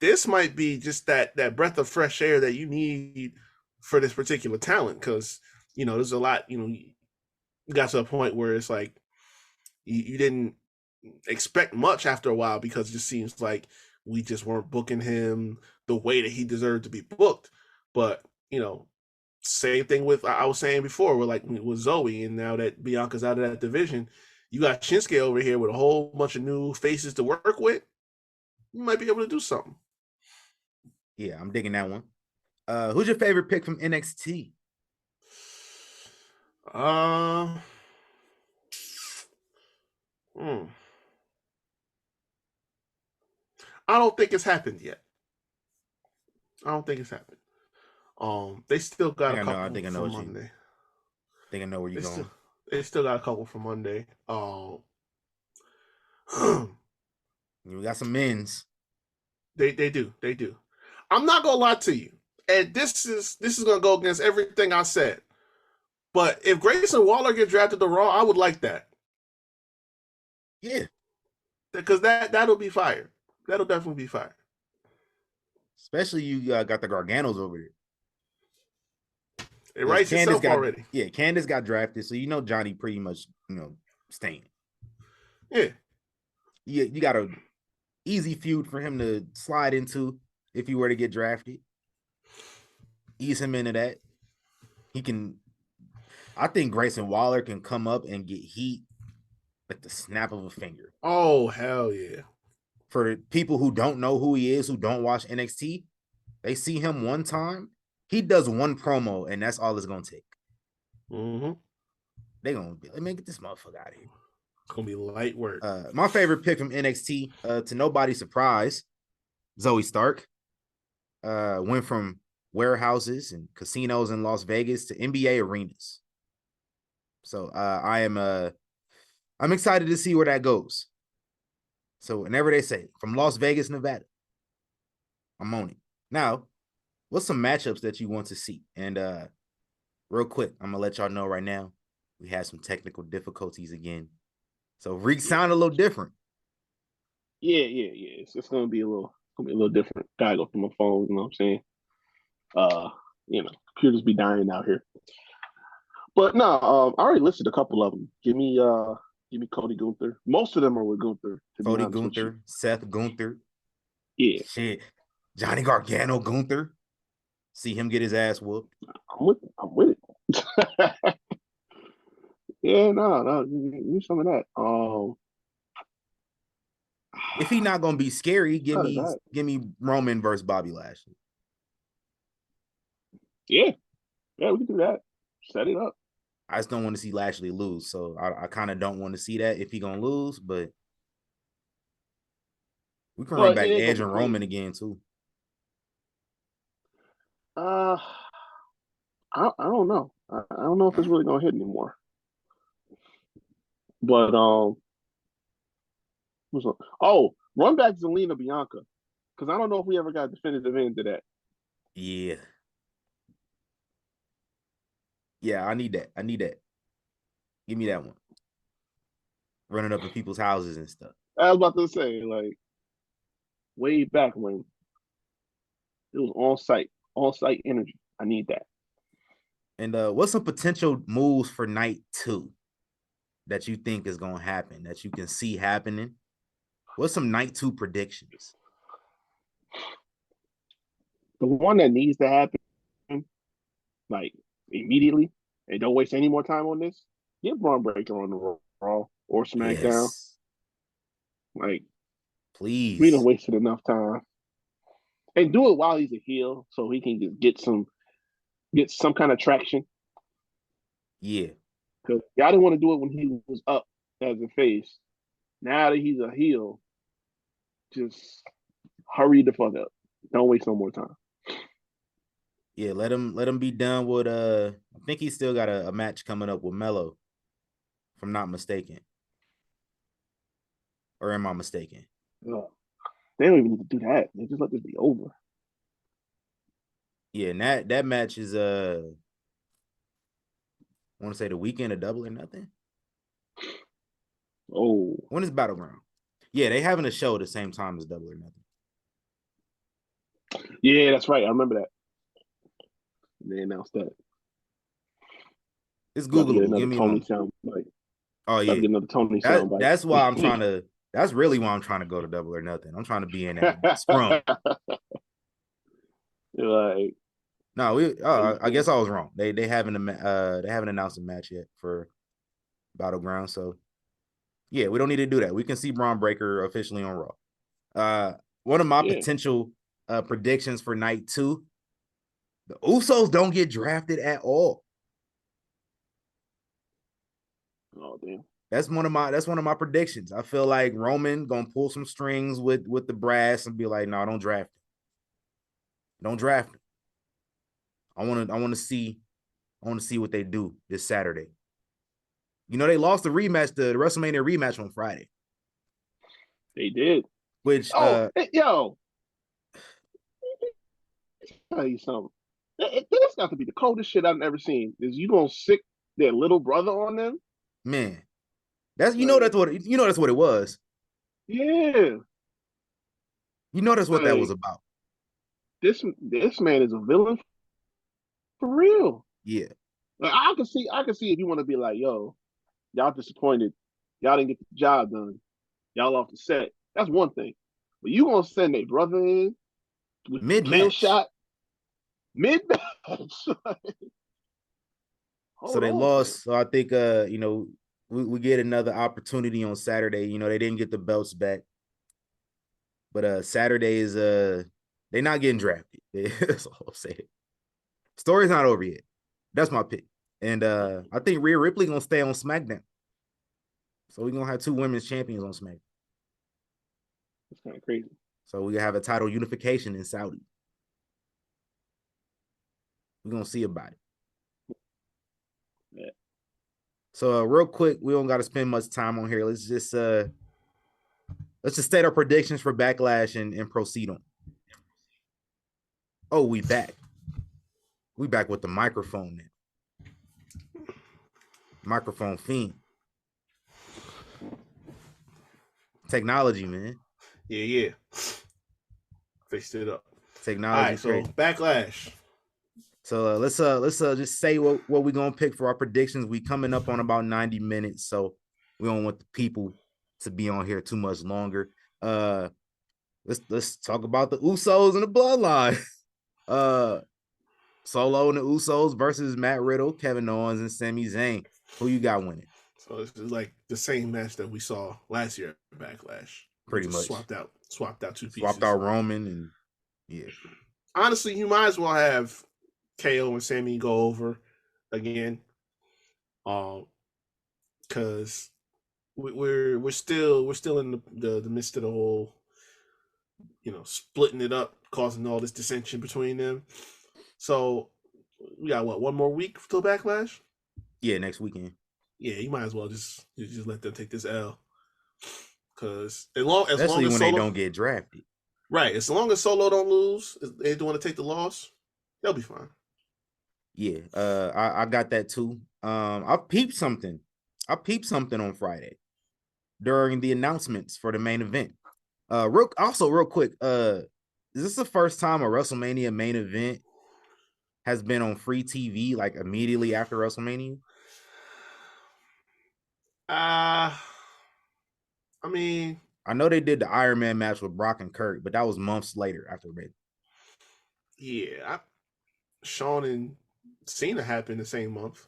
this might be just that breath of fresh air that you need for this particular talent. Because there's a lot. You got to a point where it's like you didn't expect much after a while because it just seems like we just weren't booking him the way that he deserved to be booked. But same thing with I was saying before, with Zoe, and now that Bianca's out of that division, you got Shinsuke over here with a whole bunch of new faces to work with. You might be able to do something. Yeah, I'm digging that one. Who's your favorite pick from NXT? I don't think it's happened yet. They still got a couple. I think I know Monday. Think I know where you're going. They still got a couple for Monday. We got some men's. They do. I'm not gonna lie to you, and this is gonna go against everything I said. But if Grayson Waller get drafted to Raw, I would like that. Yeah, because that'll be fire. That'll definitely be fire. Especially you got the Garganos over there. It writes itself already. Yeah, Candace got drafted, so you know Johnny pretty much staying. Yeah. You got a easy feud for him to slide into if he were to get drafted. Ease him into that. He can. I think Grayson Waller can come up and get heat like the snap of a finger. Oh, hell yeah. For people who don't know who he is, who don't watch NXT, they see him one time. He does one promo, and that's all it's going to take. Mm-hmm. They're going to be like, man, get this motherfucker out of here. It's going to be light work. My favorite pick from NXT, to nobody's surprise, Zoe Stark. Went from warehouses and casinos in Las Vegas to NBA arenas. So I'm excited to see where that goes. So whenever they say from Las Vegas, Nevada, I'm on it. Now, what's some matchups that you want to see? And real quick, I'm gonna let y'all know right now, we had some technical difficulties again. So Reek sound a little different. Yeah. It's gonna be a little different. Gotta go through my phone, you know what I'm saying? Computers be dying out here. But no, I already listed a couple of them. Give me Cody Gunther. Most of them are with Gunther. Cody Gunther, Seth Gunther. Yeah. Shit. Johnny Gargano Gunther. See him get his ass whooped. I'm with it. Yeah, no, give me some of that. If he's not gonna be scary, give me Roman versus Bobby Lashley. Yeah, we can do that. Set it up. I just don't want to see Lashley lose, so I kind of don't want to see that if he gonna lose. But we can run back Edge and Roman again too. I don't know. I don't know if it's really gonna hit anymore. But run back Zelina Bianca, because I don't know if we ever got a definitive end to that. Yeah, I need that. Give me that one. Running up in people's houses and stuff. I was about to say, like, way back when it was on site energy. I need that. And what's some potential moves for night 2 that you think is gonna happen, that you can see happening? What's some night 2 predictions? The one that needs to happen, like, immediately, and don't waste any more time on this, get Braun Breaker on the Raw or SmackDown. Yes. Like, please. We done wasted enough time. And do it while he's a heel so he can just get some kind of traction. Yeah. Because y'all didn't want to do it when he was up as a face. Now that he's a heel, just hurry the fuck up. Don't waste no more time. Yeah, let him be done with I think he's still got a match coming up with Melo, if I'm not mistaken. Or am I mistaken? No. They don't even need to do that. They just let this be over. Yeah, and that match is I want to say the weekend of Double or Nothing. Oh. When is Battleground? Yeah, they having a show at the same time as Double or Nothing. Yeah, that's right. I remember that. They announced that. It's Googleable. Give me Tony sound like. Oh yeah, another Tony sound bite. That's why I'm trying to. That's really why I'm trying to go to Double or Nothing. I'm trying to be in that scrum. Like, no, I guess I was wrong. They haven't announced a match yet for Battleground. So yeah, we don't need to do that. We can see Braun Breaker officially on Raw. One of my potential predictions for night 2. The Usos don't get drafted at all. Oh damn. That's one of my predictions. I feel like Roman gonna pull some strings with the brass and be like, no, don't draft him. Don't draft him. I want to see I want to see what they do this Saturday. You know, they lost the rematch, the WrestleMania rematch on Friday. They did. Which, yo, tell you something. That's got to be the coldest shit I've ever seen. Is you gonna sick their little brother on them? Man, that's that's what it was. Yeah, that's what that was about. This man is a villain for real. Yeah, like, I can see if you want to be like, yo, y'all disappointed, y'all didn't get the job done, y'all off the set. That's one thing, but you gonna send a brother in with kill shot mid match? So they lost. So I think we get another opportunity on Saturday. They didn't get the belts back. But Saturday is they're not getting drafted. That's all I'm saying. Story's not over yet. That's my pick. And I think Rhea Ripley gonna stay on SmackDown. So we're gonna have 2 women's champions on SmackDown. That's kind of crazy. So we have a title unification in Saudi. We're gonna see about it. Yeah. So real quick, we don't gotta spend much time on here. Let's just state our predictions for Backlash and proceed on. Oh, we back. We back with the microphone now. Microphone fiend. Technology, man. Yeah. Fixed it up. Technology. All right, so crazy. Backlash. So let's just say what we're gonna pick for our predictions. We coming up on about 90 minutes, so we don't want the people to be on here too much longer. Let's talk about the Usos and the Bloodline. Solo and the Usos versus Matt Riddle, Kevin Owens, and Sami Zayn. Who you got winning? So it's like the same match that we saw last year at Backlash. Pretty much swapped out 2 pieces. Swapped out Roman and yeah. Honestly, you might as well have KO and Sami go over again. Because we're still in the midst of the whole, splitting it up, causing all this dissension between them. So we got one more week till Backlash? Yeah, next weekend. Yeah, you might as well just let them take this L. Because especially when they don't get drafted. Right. As long as Solo don't lose, they don't want to take the loss, they'll be fine. Yeah, I got that too. I peeped something on Friday during the announcements for the main event. Real quick, is this the first time a WrestleMania main event has been on free TV like immediately after WrestleMania? I mean, I know they did the Iron Man match with Brock and Kurt, but that was months later after that. Yeah, Shawn and Cena happened the same month.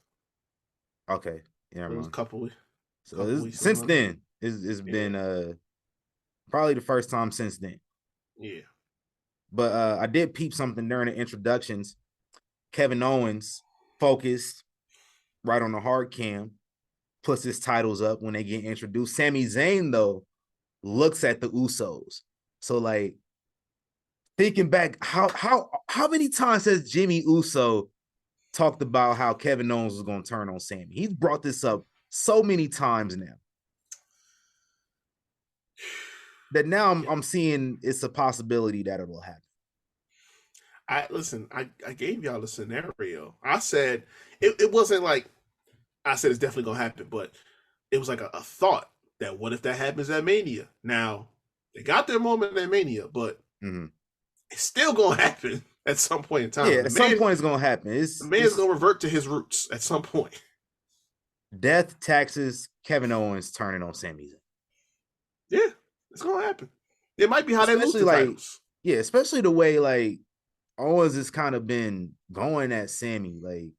Okay, yeah, it was a couple weeks. So since then, it's been probably the first time since then. Yeah, but I did peep something during the introductions. Kevin Owens focused right on the hard cam, puts his titles up when they get introduced. Sami Zayn though looks at the Usos. So like thinking back, how many times has Jimmy Uso talked about how Kevin Owens was going to turn on Sami? He's brought this up so many times now that now I'm seeing it's a possibility that it'll happen. I gave y'all the scenario. I said it wasn't like I said it's definitely gonna happen, but it was like a thought that what if that happens at Mania? Now they got their moment at Mania, but it's still gonna happen at some point in time. Yeah, at some point it's gonna happen. The man's gonna revert to his roots at some point. Death, taxes, Kevin Owens turning on Sami Zayn. Yeah, it's gonna happen. It might be how they lose the titles. Yeah, especially the way like Owens has kind of been going at Sami, like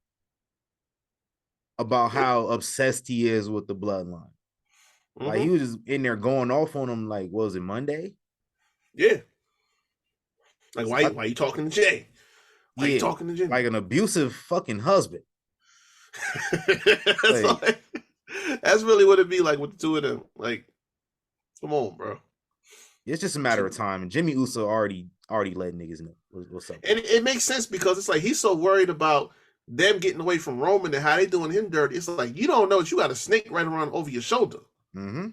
about how obsessed he is with the bloodline. Like he was just in there going off on him. Like, what was it, Monday? Yeah. Like why you talking to Jay? Why you talking to Jay? Like an abusive fucking husband. That's really what it'd be like with the two of them. Like, come on, bro. It's just a matter of time. And Jimmy Uso already let niggas know what's up. And it makes sense because it's like he's so worried about them getting away from Roman and how they doing him dirty. It's like you don't know that you got a snake right around over your shoulder. Mm-hmm.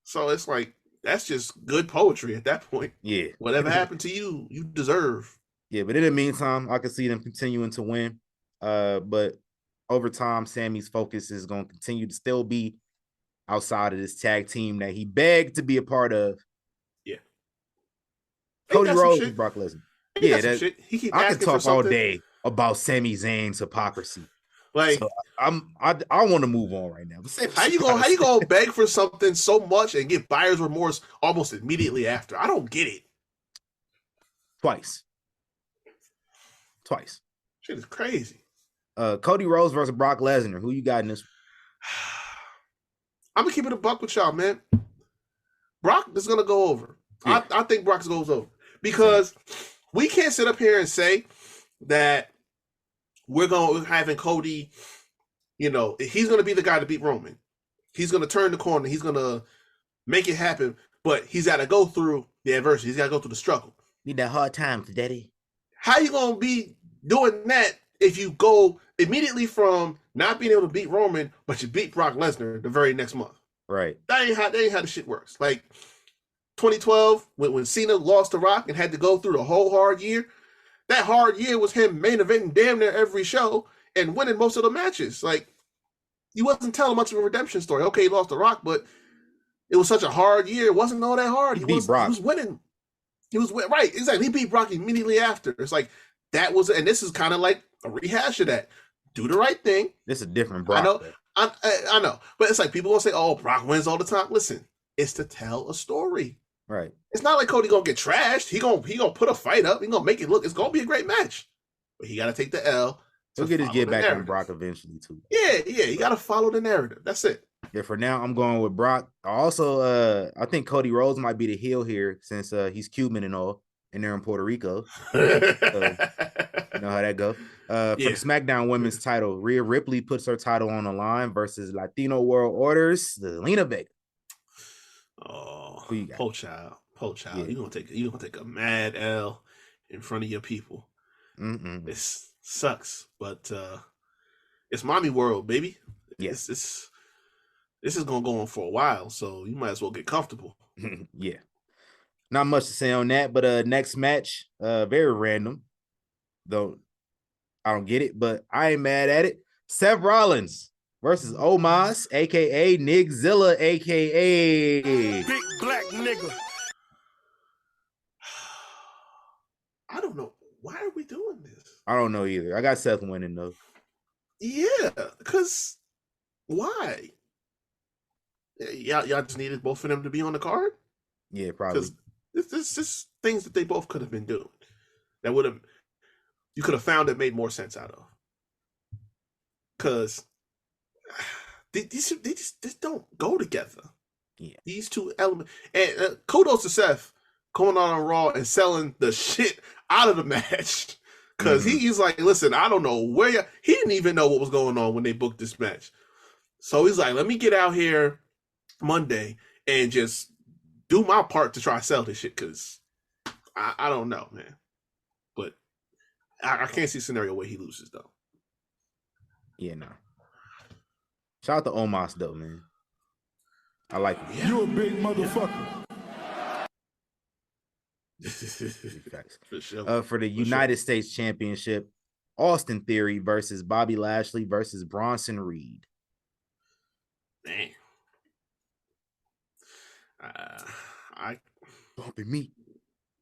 So it's like that's just good poetry at that point. Yeah. Whatever happened to you, you deserve. Yeah, but in the meantime, I can see them continuing to win. But over time, Sammy's focus is going to continue to still be outside of this tag team that he begged to be a part of. Yeah. Cody Rhodes and Brock Lesnar. Yeah, I can talk all day about Sami Zayn's hypocrisy. Like, so I want to move on right now. How you gonna beg for something so much and get buyer's remorse almost immediately after? I don't get it. Twice. Shit is crazy. Cody Rhodes versus Brock Lesnar. Who you got in this? I'm gonna keep it a buck with y'all, man. Brock is gonna go over. Yeah. I think Brock goes over because we can't sit up here and say that we're having Cody. You know, he's gonna be the guy to beat Roman. He's gonna turn the corner. He's gonna make it happen. But he's got to go through the adversity. He's got to go through the struggle. Need that hard time, daddy. How you gonna be doing that if you go immediately from not being able to beat Roman, but you beat Brock Lesnar the very next month? Right. That ain't how the shit works. Like 2012, when Cena lost to Rock and had to go through the whole hard year, that hard year was him main eventing damn near every show and winning most of the matches. Like, he wasn't telling much of a redemption story. Okay, he lost to Rock, but it was such a hard year. It wasn't all that hard. He was winning. He was right. Exactly. He beat Brock immediately after. It's like that was, and this is kind of like a rehash of that. Do the right thing. This is a different Brock. I know, but it's like people gonna say, "Oh, Brock wins all the time." Listen, it's to tell a story. Right. It's not like Cody gonna get trashed. He gonna put a fight up. He gonna make it look. It's gonna be a great match, but he gotta take the L. He'll get his get back on Brock eventually too. Yeah. You gotta follow the narrative. That's it. Yeah, for now, I'm going with Brock. Also, I think Cody Rhodes might be the heel here since he's Cuban and all, and they're in Puerto Rico. You know how that goes. For the SmackDown Women's title, Rhea Ripley puts her title on the line versus Latino World Order's Zelina Vega. Oh, who you got? Po child. Yeah. You gonna take a mad L in front of your people. This sucks, but it's mommy world, baby. Yes, this is gonna go on for a while, so you might as well get comfortable. Yeah. Not much to say on that, but next match, very random. Though I don't get it, but I ain't mad at it. Seth Rollins versus Omos, aka Nigzilla, aka Big black nigga. I don't know. Why are we doing this? I don't know either. I got Seth winning though. Yeah, because why? Y'all just needed both of them to be on the card? Yeah, probably. This is things that they both could have been doing. That you could have found that made more sense out of. Because they just don't go together. Yeah. These two elements. And kudos to Seth going on Raw and selling the shit out of the match. Because he's like, listen, I don't know where he didn't even know what was going on when they booked this match. So he's like, let me get out here Monday and just do my part to try to sell this shit, because I don't know, man. But I can't see a scenario where he loses, though. Yeah, no. Shout out to Omos, though, man. I like him. Yeah. You a big motherfucker. For sure. For the United States Championship, Austin Theory versus Bobby Lashley versus Bronson Reed. Man. I bumping me.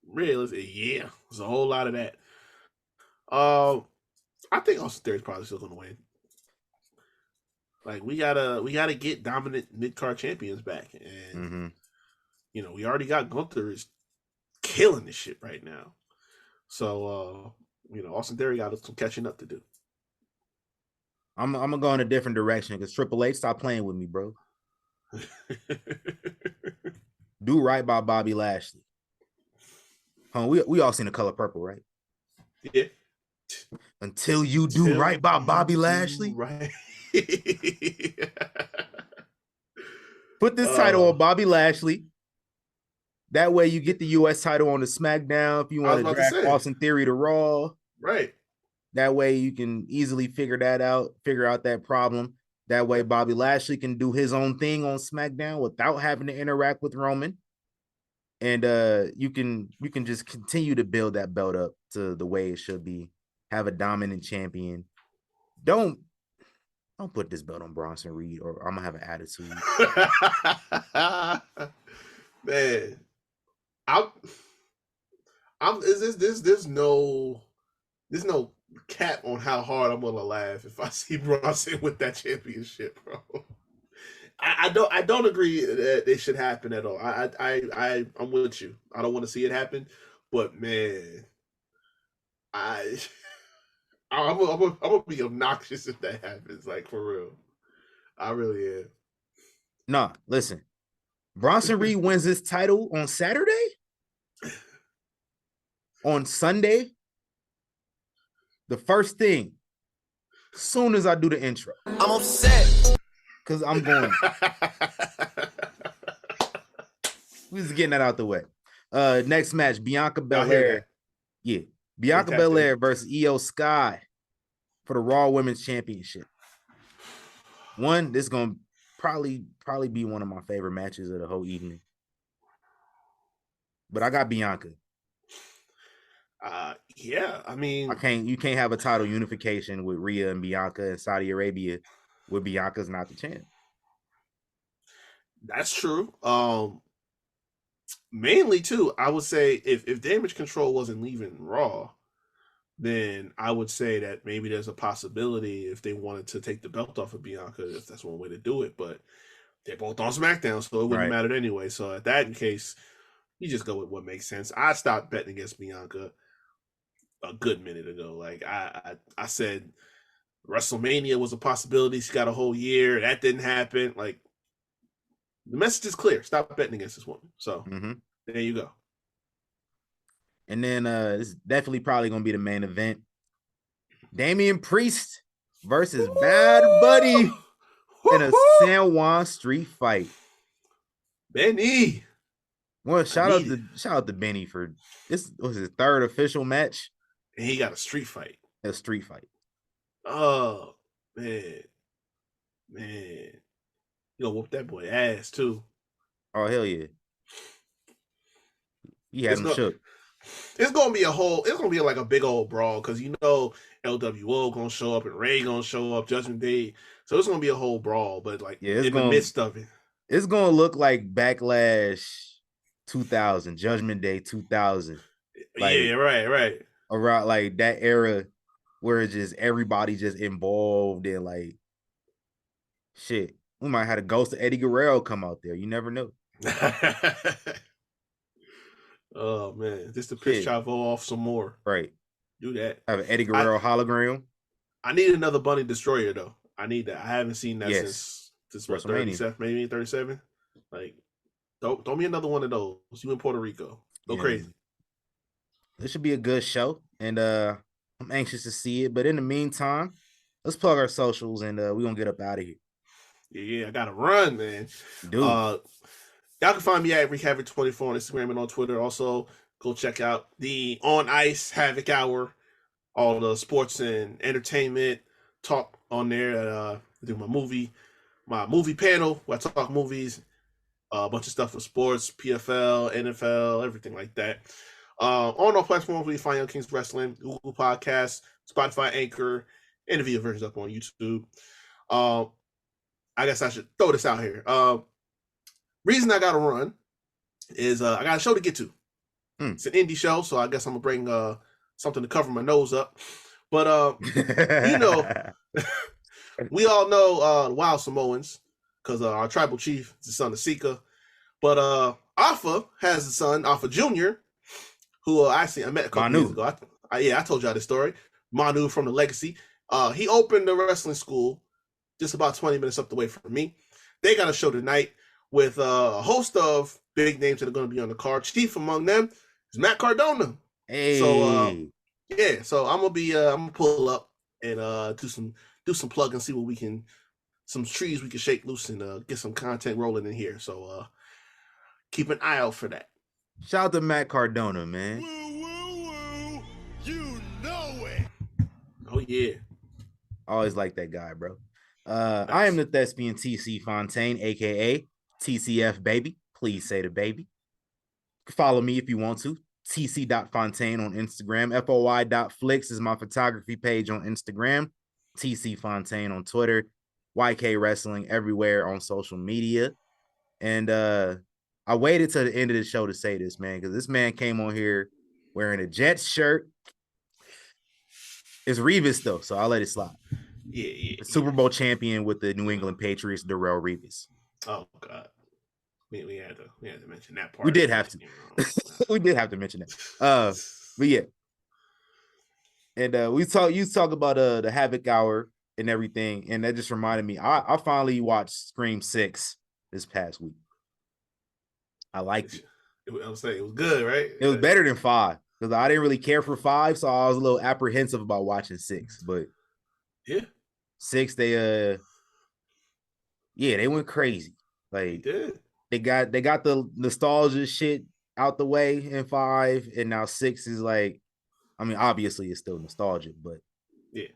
Really, yeah. There's a whole lot of that. I think Austin Theory's probably still gonna win. Like we gotta get dominant mid-card champions back, and you know we already got Gunther is killing this shit right now. So you know Austin Theory got some catching up to do. I'm gonna go in a different direction because Triple H, stop playing with me, bro. Do right by Bobby Lashley. We all seen The Color Purple, right? Yeah. Until you do right by Bobby Lashley. Right. Put this title on Bobby Lashley. That way you get the U.S. title on the SmackDown if you want to drag Austin Theory to Raw. Right. That way you can easily figure out that problem. That way Bobby Lashley can do his own thing on SmackDown without having to interact with Roman. And you can just continue to build that belt up to the way it should be. Have a dominant champion. Don't put this belt on Bronson Reed, or I'm gonna have an attitude. Man, there's no cap on how hard I'm gonna laugh if I see Bronson with that championship, bro. I don't agree that it should happen at all. I'm with you. I don't want to see it happen, but man, I'm gonna be obnoxious if that happens. Like, for real, I really am. Nah, listen. Bronson Reed wins his title on Saturday? On Sunday? The first thing, soon as I do the intro, I'm upset. Because I'm going. We're just getting that out the way. Next match, Bianca Belair. Yeah. Bianca Belair versus Io Sky for the Raw Women's Championship. This is gonna probably be one of my favorite matches of the whole evening. But I got Bianca. Yeah, I mean, you can't have a title unification with Rhea and Bianca in Saudi Arabia where Bianca's not the champ. That's true. Mainly too, I would say if Damage Control wasn't leaving Raw, then I would say that maybe there's a possibility if they wanted to take the belt off of Bianca, if that's one way to do it. But they're both on SmackDown, so it wouldn't matter anyway. So at that case, you just go with what makes sense. I stopped betting against Bianca a good minute ago. Like I said, WrestleMania was a possibility. She got a whole year. That didn't happen. Like, the message is clear. Stop betting against this woman. So there you go. And then this is definitely probably gonna be the main event. Damian Priest versus Bad Buddy in a San Juan street fight. Benny. Well, shout out to Benny for this was his third official match. And he got a street fight. A street fight. Oh, man. You gonna whoop that boy ass too. Oh, hell yeah. He had him shook. It's gonna be like a big old brawl, because LWO gonna show up and Ray gonna show up, Judgment Day. So it's gonna be a whole brawl, but like in the midst of it. It's gonna look like Backlash 2000, Judgment Day 2000. Like, yeah, right. Around like that era where it's just everybody just involved in like shit. We might have a ghost of Eddie Guerrero come out there. You never know. Oh man, just to piss Chavo off some more. Right. Do that. Have an Eddie Guerrero hologram. I need another Bunny Destroyer though. I need that. I haven't seen that since what, 37, maybe 37. Like, throw me another one of those. You in Puerto Rico. Go crazy. This should be a good show, and I'm anxious to see it. But in the meantime, let's plug our socials, and we're gonna get up out of here. Yeah, I gotta run, man. Dude. Y'all can find me at Rick Havoc24 on Instagram and on Twitter. Also, go check out the On Ice Havoc Hour, all the sports and entertainment talk on there. I do my movie panel where I talk movies, a bunch of stuff for sports, PFL, NFL, everything like that. On all platforms where you find Young Kings Wrestling, Google Podcasts, Spotify, Anchor, and the video versions up on YouTube. I guess I should throw this out here. Reason I got to run is I got a show to get to. It's an indie show, so I guess I'm going to bring something to cover my nose up. But, we all know the Wild Samoans because our tribal chief is the son of Sika. But Alpha has a son, Alpha Jr., who I met a couple years ago. I told y'all this story. Manu from the Legacy. He opened a wrestling school just about 20 minutes up the way from me. They got a show tonight with a host of big names that are going to be on the card. Chief among them is Matt Cardona. Hey. So so I'm gonna pull up and do some plug and see what we can, some trees we can shake loose and get some content rolling in here. So keep an eye out for that. Shout out to Matt Cardona, man. Woo, woo, woo. You know it. Yeah. Always like that guy, bro. I am the thespian TC Fontaine, aka TCF Baby. Please say the baby. Follow me if you want to. TC.Fontaine on Instagram. FOI.Flix is my photography page on Instagram. TC Fontaine on Twitter. YK Wrestling everywhere on social media. And I waited till the end of the show to say this, man, because this man came on here wearing a Jets shirt. It's Revis, though, so I'll let it slide. Yeah. The Super Bowl champion with the New England Patriots, Darrell Revis. Oh, God. We had to mention that part. We did have to. We did have to mention that. But yeah. And you talk about the Havoc Hour and everything, and that just reminded me. I finally watched Scream 6 this past week. I liked it. I was saying it was good, right? It was better than 5 because I didn't really care for 5, so I was a little apprehensive about watching 6. But yeah, 6 they went crazy. Like they got the nostalgia shit out the way in 5, and now 6 is like, I mean, obviously it's still nostalgic, but yeah,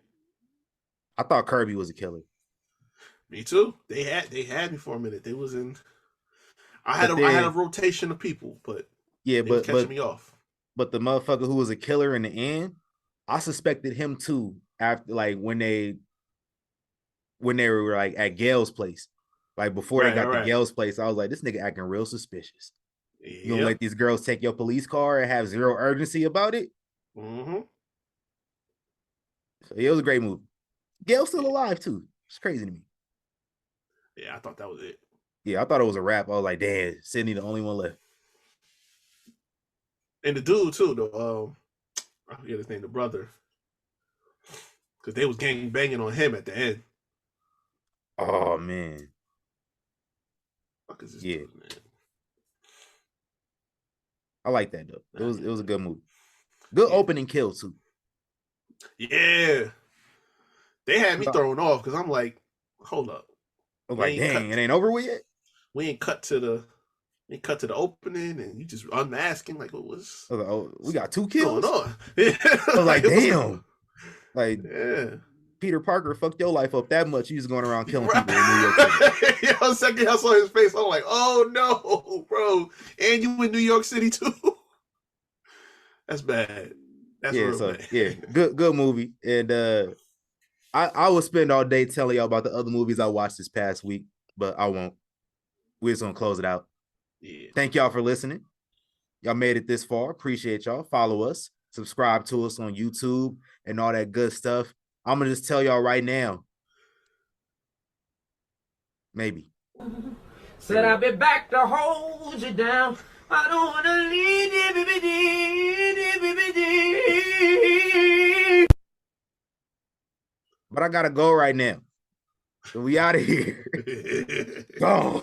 I thought Kirby was a killer. Me too. They had me for a minute. They was in. I had a rotation of people, but yeah, they but catching me off. But the motherfucker who was a killer in the end, I suspected him too. After like when they were like at Gail's place, like before they got to Gail's place, I was like, this nigga acting real suspicious. You gonna let these girls take your police car and have zero urgency about it? Mm-hmm. So it was a great movie. Gail's still alive too. It's crazy to me. Yeah, I thought that was it. Yeah, I thought it was a wrap. I was like, damn, Sydney the only one left. And the dude too, I forget his name, the brother. Because they was gang banging on him at the end. Oh man. Fuck is this yeah. dude, man? I like that though. It was a good movie. Good opening kill too. Yeah. They had me thrown off because I'm like, hold up. I was like, dang, it ain't over with yet? We ain't cut to the opening and you just unmasking. Like, what was I was like, oh, we got 2 kills going on? I was like, damn. Like, yeah. Peter Parker fucked your life up that much. You was going around killing people in New York City. Yeah, second I saw his face, I'm like, oh no, bro. And you in New York City too. That's bad. That's real bad. Yeah, good movie. And I will spend all day telling y'all about the other movies I watched this past week, but I won't. We're just gonna close it out. Yeah. Thank y'all for listening. Y'all made it this far. Appreciate y'all. Follow us, subscribe to us on YouTube and all that good stuff. I'm gonna just tell y'all right now. Maybe. Said I'll be back to hold you down. I don't wanna leave. But I gotta go right now. So we out of here. Gone.